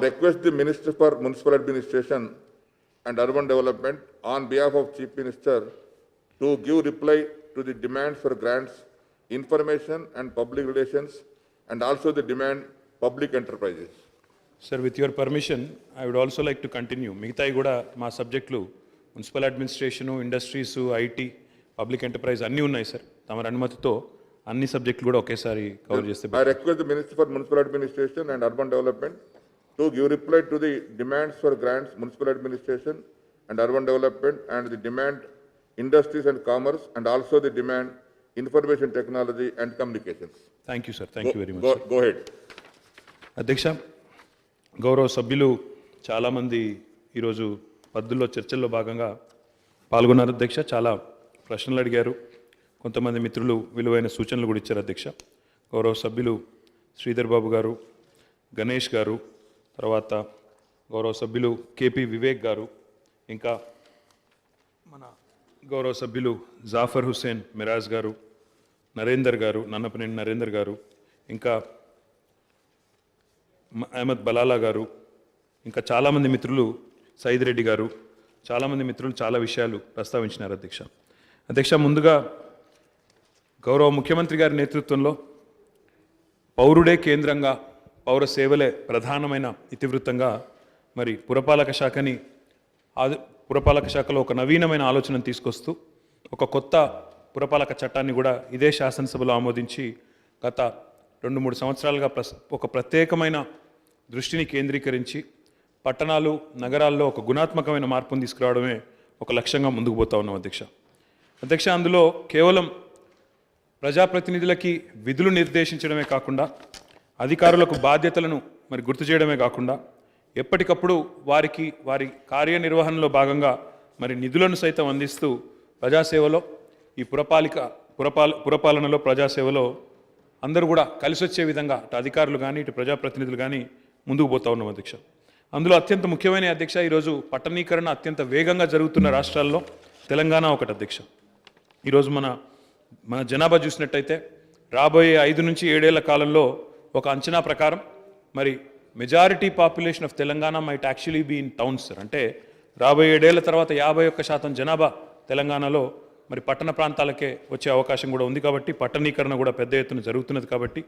request the Minister for Municipal Administration and Urban Development on behalf of Chief Minister to give reply to the demands for grants, information and public relations, and also the demand public enterprises. Sir, with your permission, I would also like to continue. మిగతాయి కూడా మా సబ్జెక్టులు municipal administration, industries, IT, public enterprise అన్నీ ఉన్నాయి sir. తమ అనుమతితో అన్ని సబ్జెక్టులు కూడా ఒకేసారి కవర్ చేస్తే. I request the Minister for Municipal Administration and Urban Development to give reply to the demands for grants, municipal administration and urban development, and the demand industries and commerce, and also the demand information technology and communications. Thank you, sir. Thank you very much. Go ahead. అధ్యక్ష, గౌరవ సభ్యులు చాలామంది ఈరోజు పద్ధతుల్లో చర్చల్లో భాగంగా పాల్గొన్నారు అధ్యక్ష. చాలా ప్రశ్నలు అడిగారు. కొంతమంది మిత్రులు విలువైన సూచనలు కూడా ఇచ్చారు అధ్యక్ష. గౌరవ సభ్యులు శ్రీధర్ బాబు గారు, గణేష్ గారు, తర్వాత గౌరవ సభ్యులు కేపీ వివేక్ గారు, ఇంకా మన గౌరవ సభ్యులు జాఫర్ హుస్సేన్ మిరాజ్ గారు, నరేందర్ గారు, నన్నపనేని నరేందర్ గారు, ఇంకా అహ్మద్ బలాలా గారు, ఇంకా చాలామంది మిత్రులు, సైద్ రెడ్డి గారు, చాలామంది మిత్రులు చాలా విషయాలు ప్రస్తావించినారు అధ్యక్ష. అధ్యక్ష, ముందుగా గౌరవ ముఖ్యమంత్రి గారి నేతృత్వంలో పౌరుడే కేంద్రంగా, పౌర సేవలే ప్రధానమైన ఇతివృత్తంగా మరి పురపాలక శాఖలో ఒక నవీనమైన ఆలోచనను తీసుకొస్తూ ఒక కొత్త పురపాలక చట్టాన్ని కూడా ఇదే శాసనసభలో ఆమోదించి గత 2-3 సంవత్సరాలుగా ఒక ప్రత్యేకమైన దృష్టిని కేంద్రీకరించి పట్టణాలు, నగరాల్లో ఒక గుణాత్మకమైన మార్పును తీసుకురావడమే ఒక లక్ష్యంగా ముందుకు పోతా ఉన్నాం అధ్యక్ష. అధ్యక్ష, అందులో కేవలం ప్రజాప్రతినిధులకి విధులు నిర్దేశించడమే కాకుండా, అధికారులకు బాధ్యతలను మరి గుర్తు చేయడమే కాకుండా, ఎప్పటికప్పుడు వారి కార్యనిర్వహణలో భాగంగా మరి నిధులను సైతం అందిస్తూ ప్రజాసేవలో, ఈ పురపాలనలో, ప్రజాసేవలో అందరూ కూడా కలిసి వచ్చే విధంగా అటు అధికారులు కానీ, ఇటు ప్రజాప్రతినిధులు కానీ ముందుకు పోతా ఉన్నాం అధ్యక్ష. అందులో అత్యంత ముఖ్యమైన అధ్యక్ష, ఈరోజు పట్టణీకరణ అత్యంత వేగంగా జరుగుతున్న రాష్ట్రాల్లో తెలంగాణ ఒకటి అధ్యక్ష. ఈరోజు మన జనాభా చూసినట్టయితే రాబోయే 5 నుంచి 7 ఏళ్ల కాలంలో ఒక అంచనా ప్రకారం మరి majority population of Telangana might actually be in towns sir. అంటే రాబోయే 7 ఏళ్ల తర్వాత 51% జనాభా తెలంగాణలో మరి పట్టణ ప్రాంతాలకే వచ్చే అవకాశం కూడా ఉంది. కాబట్టి పట్టణీకరణ కూడా పెద్ద ఎత్తున జరుగుతున్నది. కాబట్టి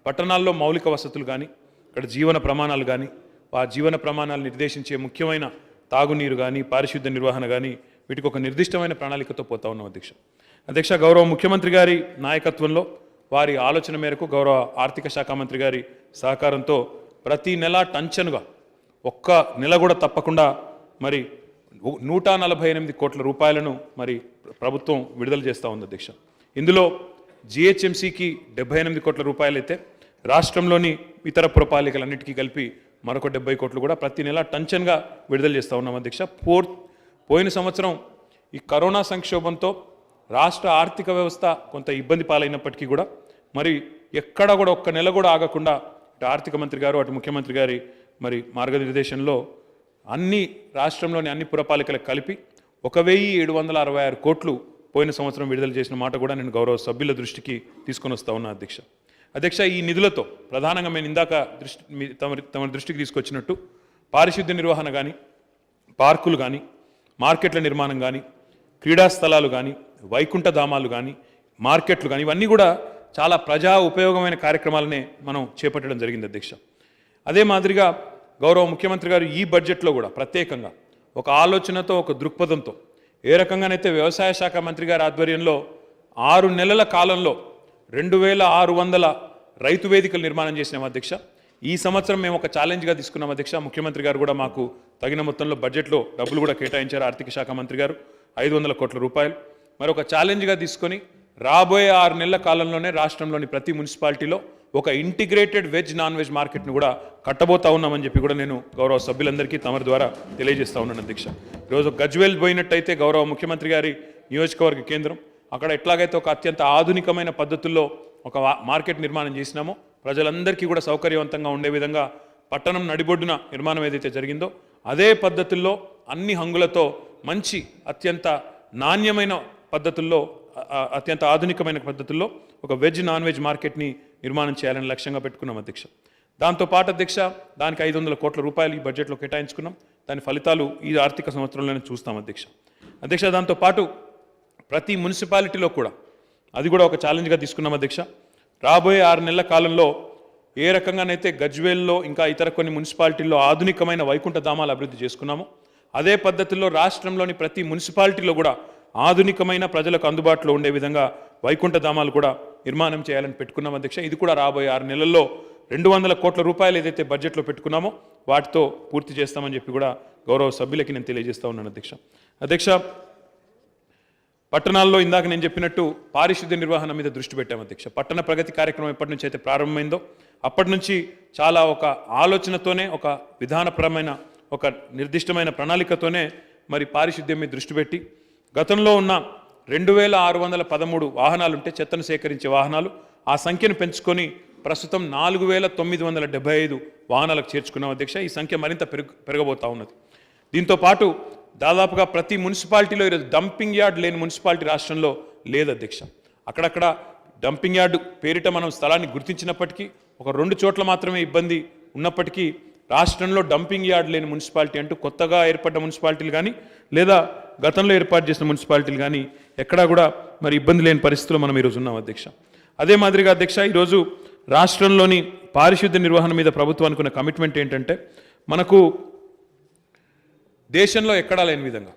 పట్టణాల్లో మౌలిక వసతులు కానీ, ఇక్కడ జీవన ప్రమాణాలు కానీ, ఆ జీవన ప్రమాణాలు నిర్దేశించే ముఖ్యమైన తాగునీరు కానీ, పారిశుద్ధ్య నిర్వహణ కానీ, వీటికి ఒక నిర్దిష్టమైన ప్రణాళికతో పోతా ఉన్నాం అధ్యక్ష. గౌరవ ముఖ్యమంత్రి గారి నాయకత్వంలో, వారి ఆలోచన మేరకు, గౌరవ ఆర్థిక శాఖ మంత్రి గారి సహకారంతో ప్రతి నెల టంచనుగా ఒక్క నెల కూడా తప్పకుండా మరి 148 కోట్ల రూపాయలను మరి ప్రభుత్వం విడుదల చేస్తూ ఉంది అధ్యక్ష. ఇందులో జిహెచ్ఎంసీకి 78 కోట్ల రూపాయలు అయితే, రాష్ట్రంలోని ఇతర పురపాలికలన్నిటికీ కలిపి మరొక 70 కోట్లు కూడా ప్రతి నెల టంచన్గా విడుదల చేస్తూ ఉన్నాం అధ్యక్ష. పోయిన సంవత్సరం ఈ కరోనా సంక్షోభంతో రాష్ట్ర ఆర్థిక వ్యవస్థ కొంత ఇబ్బంది పాలైనప్పటికీ కూడా మరి ఎక్కడ కూడా ఒక్క నెల కూడా ఆగకుండా ఇటు ఆర్థిక మంత్రి గారు, అటు ముఖ్యమంత్రి గారి మరి మార్గనిర్దేశంలో రాష్ట్రంలోని అన్ని పురపాలికలకు కలిపి 1766 కోట్లు పోయిన సంవత్సరం విడుదల చేసిన మాట కూడా నేను గౌరవ సభ్యుల దృష్టికి తీసుకొని వస్తా ఉన్నా అధ్యక్ష. ఈ నిధులతో ప్రధానంగా నేను ఇందాక తమ దృష్టికి తీసుకొచ్చినట్టు పారిశుద్ధ్య నిర్వహణ కానీ, పార్కులు కానీ, మార్కెట్ల నిర్మాణం కానీ, క్రీడా స్థలాలు కానీ, వైకుంఠ ధామాలు కానీ, మార్కెట్లు కానీ, ఇవన్నీ కూడా చాలా ప్రజా ఉపయోగమైన కార్యక్రమాలనే మనం చేపట్టడం జరిగింది అధ్యక్ష. అదే మాదిరిగా గౌరవ ముఖ్యమంత్రి గారు ఈ బడ్జెట్లో కూడా ప్రత్యేకంగా ఒక ఆలోచనతో, ఒక దృక్పథంతో ఏ రకంగానైతే వ్యవసాయ శాఖ మంత్రి గారి ఆధ్వర్యంలో 6 నెలల కాలంలో 2600 రైతు వేదికలు నిర్మాణం చేసినాం అధ్యక్ష. ఈ సంవత్సరం మేము ఒక ఛాలెంజ్గా తీసుకున్నాం అధ్యక్ష. ముఖ్యమంత్రి గారు కూడా మాకు తగిన మొత్తంలో బడ్జెట్లో డబ్బులు కూడా కేటాయించారు. ఆర్థిక శాఖ మంత్రి గారు 500 కోట్ల రూపాయలు మరి ఒక ఛాలెంజ్గా తీసుకొని రాబోయే 6 నెలల కాలంలోనే రాష్ట్రంలోని ప్రతి మున్సిపాలిటీలో ఒక ఇంటిగ్రేటెడ్ వెజ్ నాన్ వెజ్ మార్కెట్ను కూడా కట్టబోతా ఉన్నామని చెప్పి కూడా నేను గౌరవ సభ్యులందరికీ తమరి ద్వారా తెలియజేస్తా ఉన్నాను అధ్యక్ష. ఈరోజు గజ్వేల్ పోయినట్టయితే గౌరవ ముఖ్యమంత్రి గారి నియోజకవర్గ కేంద్రం, అక్కడ ఎట్లాగైతే ఒక అత్యంత ఆధునికమైన పద్ధతుల్లో ఒక మార్కెట్ నిర్మాణం చేసినామో, ప్రజలందరికీ కూడా సౌకర్యవంతంగా ఉండే విధంగా పట్టణం నడిబొడ్డున నిర్మాణం ఏదైతే జరిగిందో అదే పద్ధతుల్లో అన్ని హంగులతో మంచి అత్యంత నాణ్యమైన పద్ధతుల్లో, అత్యంత ఆధునికమైన పద్ధతుల్లో ఒక వెజ్ నాన్ వెజ్ మార్కెట్ని నిర్మాణం చేయాలని లక్ష్యంగా పెట్టుకున్నాం అధ్యక్ష. దాంతోపాటు అధ్యక్ష దానికి 500 కోట్ల రూపాయలు ఈ బడ్జెట్లో కేటాయించుకున్నాం. దాని ఫలితాలు ఈ ఆర్థిక సంవత్సరంలోనే చూస్తాం అధ్యక్ష. అధ్యక్ష దాంతోపాటు ప్రతి మున్సిపాలిటీలో కూడా అది కూడా ఒక ఛాలెంజ్గా తీసుకున్నాం అధ్యక్ష. రాబోయే 6 నెలల కాలంలో ఏ రకంగానైతే గజ్వేల్లో ఇంకా ఇతర కొన్ని మున్సిపాలిటీల్లో ఆధునికమైన వైకుంఠ ధామాలు అభివృద్ధి చేసుకున్నామో అదే పద్ధతిలో రాష్ట్రంలోని ప్రతి మున్సిపాలిటీలో కూడా ఆధునికమైన ప్రజలకు అందుబాటులో ఉండే విధంగా వైకుంఠ ధామాలు కూడా నిర్మాణం చేయాలని పెట్టుకున్నాం అధ్యక్ష. ఇది కూడా రాబోయే 6 నెలల్లో 200 కోట్ల రూపాయలు ఏదైతే బడ్జెట్లో పెట్టుకున్నామో వాటితో పూర్తి చేస్తామని చెప్పి కూడా గౌరవ సభ్యులకి నేను తెలియజేస్తా ఉన్నాను అధ్యక్ష. అధ్యక్ష పట్టణాల్లో ఇందాక నేను చెప్పినట్టు పారిశుద్ధ్య నిర్వహణ మీద దృష్టి పెట్టాం అధ్యక్ష. పట్టణ ప్రగతి కార్యక్రమం ఎప్పటి నుంచి అయితే ప్రారంభమైందో అప్పటి నుంచి చాలా ఒక ఆలోచనతోనే ఒక విధానపరమైన ఒక నిర్దిష్టమైన ప్రణాళికతోనే మరి పారిశుద్ధ్యం మీద దృష్టి పెట్టి గతంలో ఉన్న 2613 వాహనాలు ఉంటే చెత్తను సేకరించే వాహనాలు ఆ సంఖ్యను పెంచుకొని ప్రస్తుతం 4975 వాహనాలకు చేర్చుకున్నాం అధ్యక్ష. ఈ సంఖ్య మరింత పెరగబోతా ఉన్నది. దీంతో పాటు దాదాపుగా ప్రతి మున్సిపాలిటీలో ఈరోజు డంపింగ్ యార్డ్ లేని మున్సిపాలిటీ రాష్ట్రంలో లేదు అధ్యక్ష. అక్కడక్కడ డంపింగ్ యార్డు పేరిట మనం స్థలాన్ని గుర్తించినప్పటికీ ఒక 2 చోట్ల మాత్రమే ఇబ్బంది ఉన్నప్పటికీ రాష్ట్రంలో డంపింగ్ యార్డ్ లేని మున్సిపాలిటీ అంటూ కొత్తగా ఏర్పడ్డ మున్సిపాలిటీలు కానీ లేదా గతంలో ఏర్పాటు చేసిన మున్సిపాలిటీలు కానీ ఎక్కడా కూడా మరి ఇబ్బంది లేని పరిస్థితుల్లో మనం ఈరోజు ఉన్నాం అధ్యక్ష. అదే మాదిరిగా అధ్యక్ష ఈరోజు రాష్ట్రంలోని పారిశుద్ధ్య నిర్వహణ మీద ప్రభుత్వానికి ఉన్న కమిట్మెంట్ ఏంటంటే మనకు దేశంలో ఎక్కడా లేని విధంగా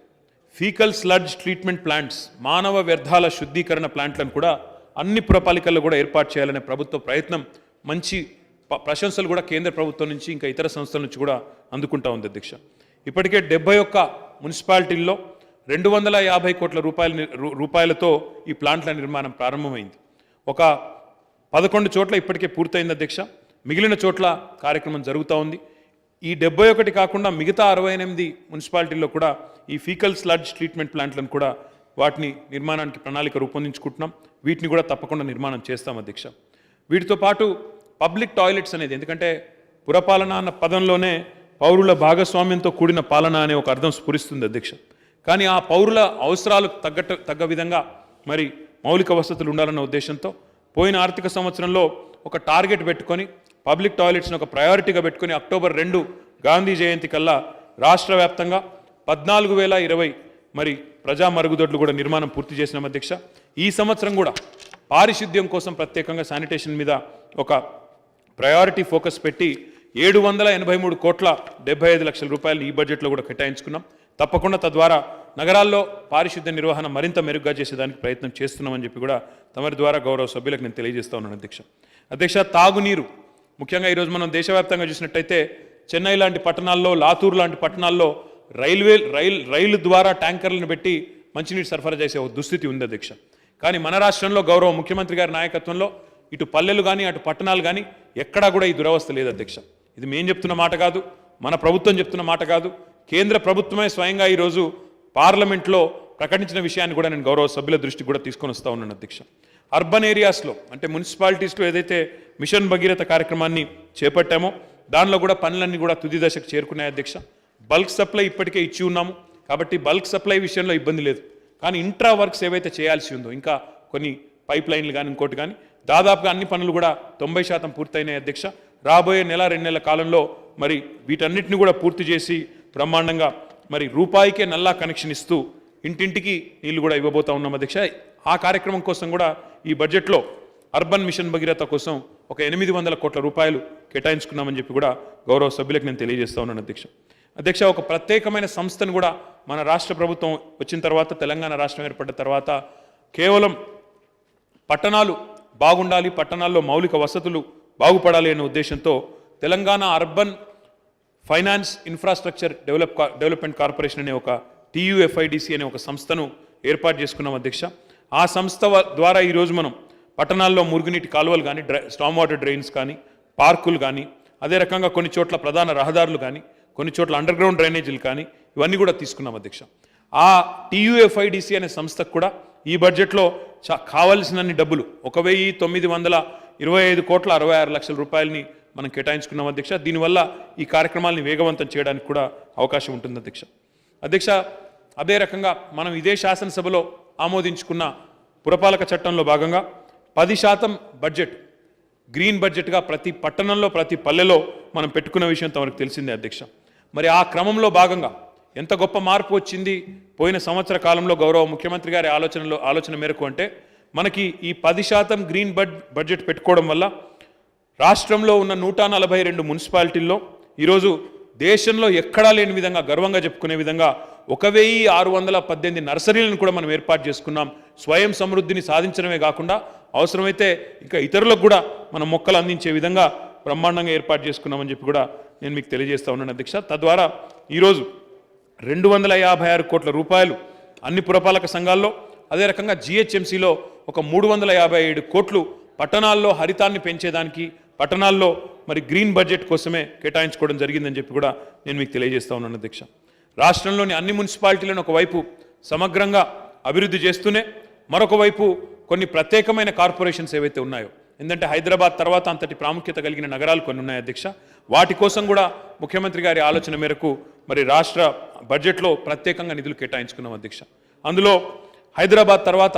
ఫీకల్ స్లడ్జ్ ట్రీట్మెంట్ ప్లాంట్స్ మానవ వ్యర్థాల శుద్ధీకరణ ప్లాంట్లను కూడా అన్ని పురపాలికల్లో కూడా ఏర్పాటు చేయాలనే ప్రభుత్వ ప్రయత్నం మంచి ప్రశంసలు కూడా కేంద్ర ప్రభుత్వం నుంచి ఇంకా ఇతర సంస్థల నుంచి కూడా అందుకుంటా ఉంది అధ్యక్ష. ఇప్పటికే 71 మున్సిపాలిటీల్లో 250 కోట్ల రూపాయలతో ఈ ప్లాంట్ల నిర్మాణం ప్రారంభమైంది. ఒక 11 చోట్ల ఇప్పటికే పూర్తయింది అధ్యక్ష. మిగిలిన చోట్ల కార్యక్రమం జరుగుతూ ఉంది. ఈ 71 కాకుండా మిగతా 68 మున్సిపాలిటీల్లో కూడా ఈ ఫీకల్ స్లడ్జ్ ట్రీట్మెంట్ ప్లాంట్లను కూడా వాటిని నిర్మాణానికి ప్రణాళిక రూపొందించుకుంటున్నాం. వీటిని కూడా తప్పకుండా నిర్మాణం చేస్తాం అధ్యక్ష. వీటితో పాటు పబ్లిక్ టాయిలెట్స్ అనేది ఎందుకంటే పురపాలన అన్న పదంలోనే పౌరుల భాగస్వామ్యంతో కూడిన పాలన అనే ఒక అర్థం స్ఫురిస్తుంది అధ్యక్ష. కానీ ఆ పౌరుల అవసరాలకు తగ్గ విధంగా మరి మౌలిక వసతులు ఉండాలన్న ఉద్దేశంతో పోయిన ఆర్థిక సంవత్సరంలో ఒక టార్గెట్ పెట్టుకొని పబ్లిక్ టాయిలెట్స్ని ఒక ప్రయారిటీగా పెట్టుకొని అక్టోబర్ 2 గాంధీ జయంతి కల్లా రాష్ట్ర వ్యాప్తంగా 14,020 మరి ప్రజా మరుగుదొడ్లు కూడా నిర్మాణం పూర్తి చేసినాం అధ్యక్ష. ఈ సంవత్సరం కూడా పారిశుద్ధ్యం కోసం ప్రత్యేకంగా శానిటేషన్ మీద ఒక ప్రయారిటీ ఫోకస్ పెట్టి 783 కోట్ల 75 లక్షల రూపాయలు ఈ బడ్జెట్లో కూడా కేటాయించుకున్నాం. తప్పకుండా తద్వారా నగరాల్లో పారిశుద్ధ్య నిర్వహణ మరింత మెరుగ్గా చేసేదానికి ప్రయత్నం చేస్తున్నామని చెప్పి కూడా తమరి ద్వారా గౌరవ సభ్యులకు నేను తెలియజేస్తా ఉన్నాను అధ్యక్ష. అధ్యక్ష తాగునీరు ముఖ్యంగా ఈరోజు మనం దేశవ్యాప్తంగా చూసినట్టయితే చెన్నై లాంటి పట్టణాల్లో లాతూర్ లాంటి పట్టణాల్లో రైలు ద్వారా ట్యాంకర్లను పెట్టి మంచినీరు సరఫరా చేసే ఒక దుస్థితి ఉంది అధ్యక్ష. కానీ మన రాష్ట్రంలో గౌరవ ముఖ్యమంత్రి గారి నాయకత్వంలో ఇటు పల్లెలు కానీ అటు పట్టణాలు కానీ ఎక్కడా కూడా ఈ దురవస్థ లేదు అధ్యక్ష. ఇది మేము చెప్తున్న మాట కాదు, మన ప్రభుత్వం చెప్తున్న మాట కాదు, కేంద్ర ప్రభుత్వమే స్వయంగా ఈరోజు పార్లమెంట్లో ప్రకటించిన విషయాన్ని కూడా నేను గౌరవ సభ్యుల దృష్టికి కూడా తీసుకొని వస్తూ ఉన్నాను అధ్యక్ష. అర్బన్ ఏరియాస్లో అంటే మున్సిపాలిటీస్లో ఏదైతే మిషన్ భగీరథ కార్యక్రమాన్ని చేపట్టామో దానిలో కూడా పనులన్నీ కూడా తుది దశకు చేరుకున్నాయి అధ్యక్ష. బల్క్ సప్లై ఇప్పటికే ఇచ్చి ఉన్నాము కాబట్టి బల్క్ సప్లై విషయంలో ఇబ్బంది లేదు. కానీ ఇంట్రా వర్క్స్ ఏవైతే చేయాల్సి ఉందో ఇంకా కొన్ని పైప్ లైన్లు కానీ ఇంకోటి కానీ దాదాపుగా అన్ని పనులు కూడా 90% పూర్తయినాయి అధ్యక్ష. రాబోయే 1-2 నెలల కాలంలో మరి వీటన్నిటిని కూడా పూర్తి చేసి బ్రహ్మాండంగా మరి రూపాయికే నల్లా కనెక్షన్ ఇస్తూ ఇంటింటికి నీళ్లు కూడా ఇవ్వబోతా ఉన్నాం అధ్యక్ష. ఆ కార్యక్రమం కోసం కూడా ఈ బడ్జెట్లో అర్బన్ మిషన్ భగీరథ కోసం ఒక 800 కోట్ల రూపాయలు కేటాయించుకున్నామని చెప్పి కూడా గౌరవ సభ్యులకు నేను తెలియజేస్తా ఉన్నాను అధ్యక్ష. అధ్యక్ష ఒక ప్రత్యేకమైన సంస్థను కూడా మన రాష్ట్ర ప్రభుత్వం వచ్చిన తర్వాత తెలంగాణ రాష్ట్రం ఏర్పడ్డ తర్వాత కేవలం పట్టణాలు బాగుండాలి, పట్టణాల్లో మౌలిక వసతులు బాగుపడాలి అనే ఉద్దేశంతో Telangana urban finance infrastructure development corporation అనే ఒక TUFIDC అనే ఒక సంస్థను ఏర్పాటు చేసుకున్నాం అధ్యక్ష. ఆ సంస్థ ద్వారా ఈరోజు మనం పట్టణాల్లో మురుగునీటి కాలువలు కానీ స్టామ్ వాటర్ డ్రైన్స్ కానీ పార్కులు కానీ అదే రకంగా కొన్ని చోట్ల ప్రధాన రహదారులు కానీ కొన్ని చోట్ల అండర్ గ్రౌండ్ డ్రైనేజీలు కానీ ఇవన్నీ కూడా తీసుకున్నాం అధ్యక్ష. ఆ TUFIDC అనే సంస్థకు కూడా ఈ బడ్జెట్లో కావాల్సినన్ని డబ్బులు 1,925 కోట్ల 66 లక్షల రూపాయలని మనం కేటాయించుకున్నాం అధ్యక్ష. దీనివల్ల ఈ కార్యక్రమాలని వేగవంతం చేయడానికి కూడా అవకాశం ఉంటుంది అధ్యక్ష. అధ్యక్ష అదే రకంగా మనం ఇదే శాసనసభలో ఆమోదించుకున్న పురపాలక చట్టంలో భాగంగా 10% బడ్జెట్ గ్రీన్ బడ్జెట్గా ప్రతి పట్టణంలో ప్రతి పల్లెలో మనం పెట్టుకున్న విషయం తమకు తెలిసిందే అధ్యక్ష. మరి ఆ క్రమంలో భాగంగా ఎంత గొప్ప మార్పు వచ్చింది పోయిన సంవత్సర కాలంలో గౌరవ ముఖ్యమంత్రి గారి ఆలోచన మేరకు అంటే మనకి ఈ 10% గ్రీన్ బడ్జెట్ పెట్టుకోవడం వల్ల రాష్ట్రంలో ఉన్న 142 మున్సిపాలిటీల్లో ఈరోజు దేశంలో ఎక్కడా లేని విధంగా గర్వంగా చెప్పుకునే విధంగా 1618 నర్సరీలను కూడా మనం ఏర్పాటు చేసుకున్నాం. స్వయం సమృద్ధిని సాధించడమే కాకుండా అవసరమైతే ఇంకా ఇతరులకు కూడా మనం మొక్కలు అందించే విధంగా బ్రహ్మాండంగా ఏర్పాటు చేసుకున్నామని చెప్పి కూడా నేను మీకు తెలియజేస్తా ఉన్నాను అధ్యక్ష. తద్వారా ఈరోజు 256 కోట్ల రూపాయలు అన్ని పురపాలక సంఘాల్లో, అదే రకంగా జిహెచ్ఎంసీలో ఒక 357 కోట్లు పట్టణాల్లో హరితాన్ని పెంచేదానికి, పట్టణాల్లో మరి గ్రీన్ బడ్జెట్ కోసమే కేటాయించుకోవడం జరిగిందని చెప్పి కూడా నేను మీకు తెలియజేస్తా ఉన్నాను అధ్యక్ష. రాష్ట్రంలోని అన్ని మున్సిపాలిటీలను ఒకవైపు సమగ్రంగా అభివృద్ధి చేస్తూనే మరొక వైపు కొన్ని ప్రత్యేకమైన కార్పొరేషన్స్ ఏవైతే ఉన్నాయో, ఎందుకంటే హైదరాబాద్ తర్వాత అంతటి ప్రాముఖ్యత కలిగిన నగరాలు కొన్ని ఉన్నాయి అధ్యక్ష, వాటి కోసం కూడా ముఖ్యమంత్రి గారి ఆలోచన మేరకు మరి రాష్ట్ర బడ్జెట్లో ప్రత్యేకంగా నిధులు కేటాయించుకున్నాం అధ్యక్ష. అందులో హైదరాబాద్ తర్వాత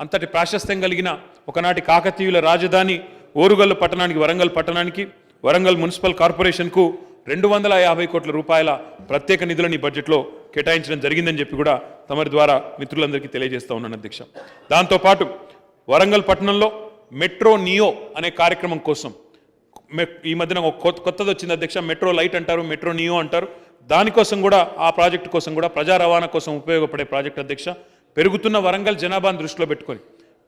అంతటి ప్రాశస్త్యం కలిగిన ఒకనాటి కాకతీయుల రాజధాని ఓరుగల్లు పట్టణానికి, వరంగల్ పట్టణానికి, వరంగల్ మున్సిపల్ కార్పొరేషన్కు 250 కోట్ల రూపాయల ప్రత్యేక నిధులను ఈ బడ్జెట్లో కేటాయించడం జరిగిందని చెప్పి కూడా తమరి ద్వారా మిత్రులందరికీ తెలియజేస్తా ఉన్నాను అధ్యక్ష. దాంతోపాటు వరంగల్ పట్టణంలో మెట్రో నియో అనే కార్యక్రమం కోసం ఈ మధ్యన కొత్తది వచ్చింది అధ్యక్ష, మెట్రో లైట్ అంటారు, మెట్రో నియో అంటారు. దానికోసం కూడా, ఆ ప్రాజెక్టు కోసం కూడా, ప్రజా రవాణా కోసం ఉపయోగపడే ప్రాజెక్ట్ అధ్యక్ష. పెరుగుతున్న వరంగల్ జనాభాను దృష్టిలో పెట్టుకొని,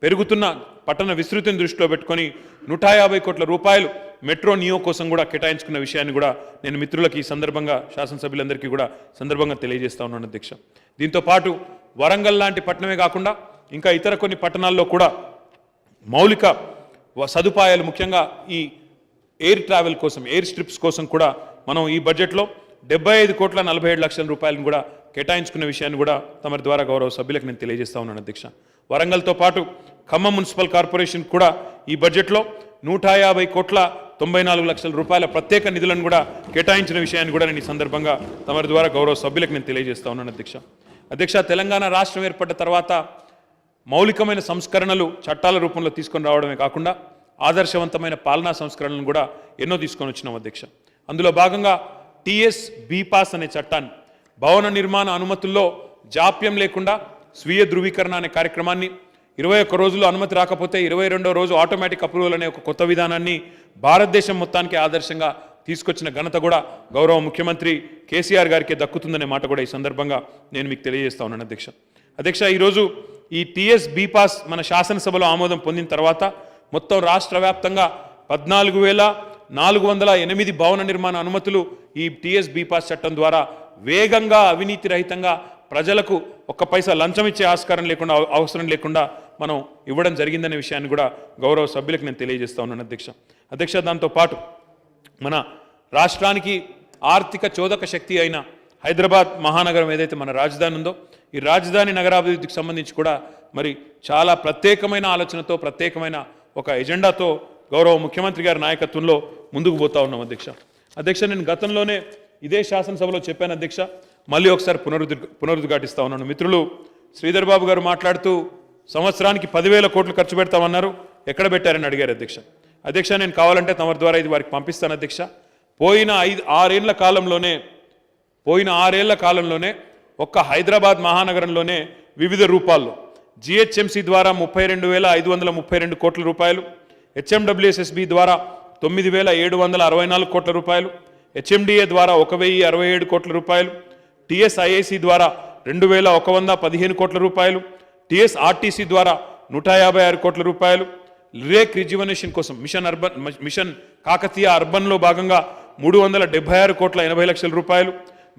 పెరుగుతున్న పట్టణ విస్తృతిని దృష్టిలో పెట్టుకొని 150 కోట్ల రూపాయలు మెట్రో నియో కోసం కూడా కేటాయించుకున్న విషయాన్ని కూడా నేను మిత్రులకి ఈ సందర్భంగా, శాసనసభ్యులందరికీ కూడా సందర్భంగా తెలియజేస్తా ఉన్నాను అధ్యక్ష. దీంతో పాటు వరంగల్ లాంటి పట్టణమే కాకుండా ఇంకా ఇతర కొన్ని పట్టణాల్లో కూడా మౌలిక సదుపాయాలు, ముఖ్యంగా ఈ ఎయిర్ ట్రావెల్ కోసం, ఎయిర్ స్ట్రిప్స్ కోసం కూడా మనం ఈ బడ్జెట్లో 75 కోట్ల 47 లక్షల రూపాయలను కూడా కేటాయించుకున్న విషయాన్ని కూడా తమరి ద్వారా గౌరవ సభ్యులకు నేను తెలియజేస్తా ఉన్నాను అధ్యక్ష. వరంగల్తో పాటు ఖమ్మం మున్సిపల్ కార్పొరేషన్ కూడా ఈ బడ్జెట్లో 150 కోట్ల 94 లక్షల రూపాయల ప్రత్యేక నిధులను కూడా కేటాయించిన విషయాన్ని కూడా నేను ఈ సందర్భంగా తమరి ద్వారా గౌరవ సభ్యులకు నేను తెలియజేస్తా ఉన్నాను అధ్యక్ష. తెలంగాణ రాష్ట్రం ఏర్పడ్డ తర్వాత మౌలికమైన సంస్కరణలు చట్టాల రూపంలో తీసుకొని రావడమే కాకుండా ఆదర్శవంతమైన పాలనా సంస్కరణలను కూడా ఎన్నో తీసుకొని వచ్చినాం అధ్యక్ష. అందులో భాగంగా టీఎస్ బీపాస్ అనే చట్టాన్ని, భవన నిర్మాణ అనుమతుల్లో జాప్యం లేకుండా స్వీయ ధృవీకరణ అనే కార్యక్రమాన్ని, 21 రోజుల్లో అనుమతి రాకపోతే 22వ రోజు ఆటోమేటిక్ అప్రూవల్ అనే ఒక కొత్త విధానాన్ని భారతదేశం మొత్తానికి ఆదర్శంగా తీసుకొచ్చిన ఘనత కూడా గౌరవ ముఖ్యమంత్రి కేసీఆర్ గారికి దక్కుతుందనే మాట కూడా ఈ సందర్భంగా నేను మీకు తెలియజేస్తా ఉన్నాను అధ్యక్ష. ఈరోజు ఈ టీఎస్ బీపాస్ మన శాసనసభలో ఆమోదం పొందిన తర్వాత మొత్తం రాష్ట్ర వ్యాప్తంగా 14,408 భవన నిర్మాణ అనుమతులు ఈ టీఎస్ బీపాస్ చట్టం ద్వారా వేగంగా, అవినీతి రహితంగా ప్రజలకు ఒక్క పైసా లంచం ఇచ్చే ఆస్కారం లేకుండా, అవసరం లేకుండా మనం ఇవ్వడం జరిగిందనే విషయాన్ని కూడా గౌరవ సభ్యులకు నేను తెలియజేస్తా ఉన్నాను అధ్యక్ష. దాంతోపాటు మన రాష్ట్రానికి ఆర్థిక చోదక శక్తి అయిన హైదరాబాద్ మహానగరం ఏదైతే మన రాజధాని ఉందో, ఈ రాజధాని నగరాభివృద్ధికి సంబంధించి కూడా మరి చాలా ప్రత్యేకమైన ఆలోచనతో, ప్రత్యేకమైన ఒక ఎజెండాతో గౌరవ ముఖ్యమంత్రి గారి నాయకత్వంలో ముందుకు పోతా ఉన్నాం అధ్యక్ష. నేను గతంలోనే ఇదే శాసనసభలో చెప్పాను అధ్యక్ష, మళ్ళీ ఒకసారి పునరుద్ఘాటిస్తా ఉన్నాను. మిత్రులు శ్రీధర్ బాబు గారు మాట్లాడుతూ సంవత్సరానికి 10,000 కోట్లు ఖర్చు పెడతామన్నారు, ఎక్కడ పెట్టారని అడిగారు అధ్యక్ష. నేను కావాలంటే తమరి ద్వారా ఇది వారికి పంపిస్తాను అధ్యక్ష. పోయిన 6 ఏళ్ల కాలంలోనే ఒక్క హైదరాబాద్ మహానగరంలోనే వివిధ రూపాల్లో జిహెచ్ఎంసీ ద్వారా 32,532 కోట్ల రూపాయలు, హెచ్ఎండబ్ల్యూఎస్ఎస్బి ద్వారా 9,764 కోట్ల రూపాయలు, హెచ్ఎండిఏ ద్వారా 1,067 కోట్ల రూపాయలు, టీఎస్ఐఏసి ద్వారా 2,115 కోట్ల రూపాయలు, టీఎస్ఆర్టీసీ ద్వారా 156 కోట్ల రూపాయలు, రేక్ రిజ్యువనేషన్ కోసం మిషన్ కాకతీయ అర్బన్లో భాగంగా 376 కోట్ల 80 లక్షల రూపాయలు,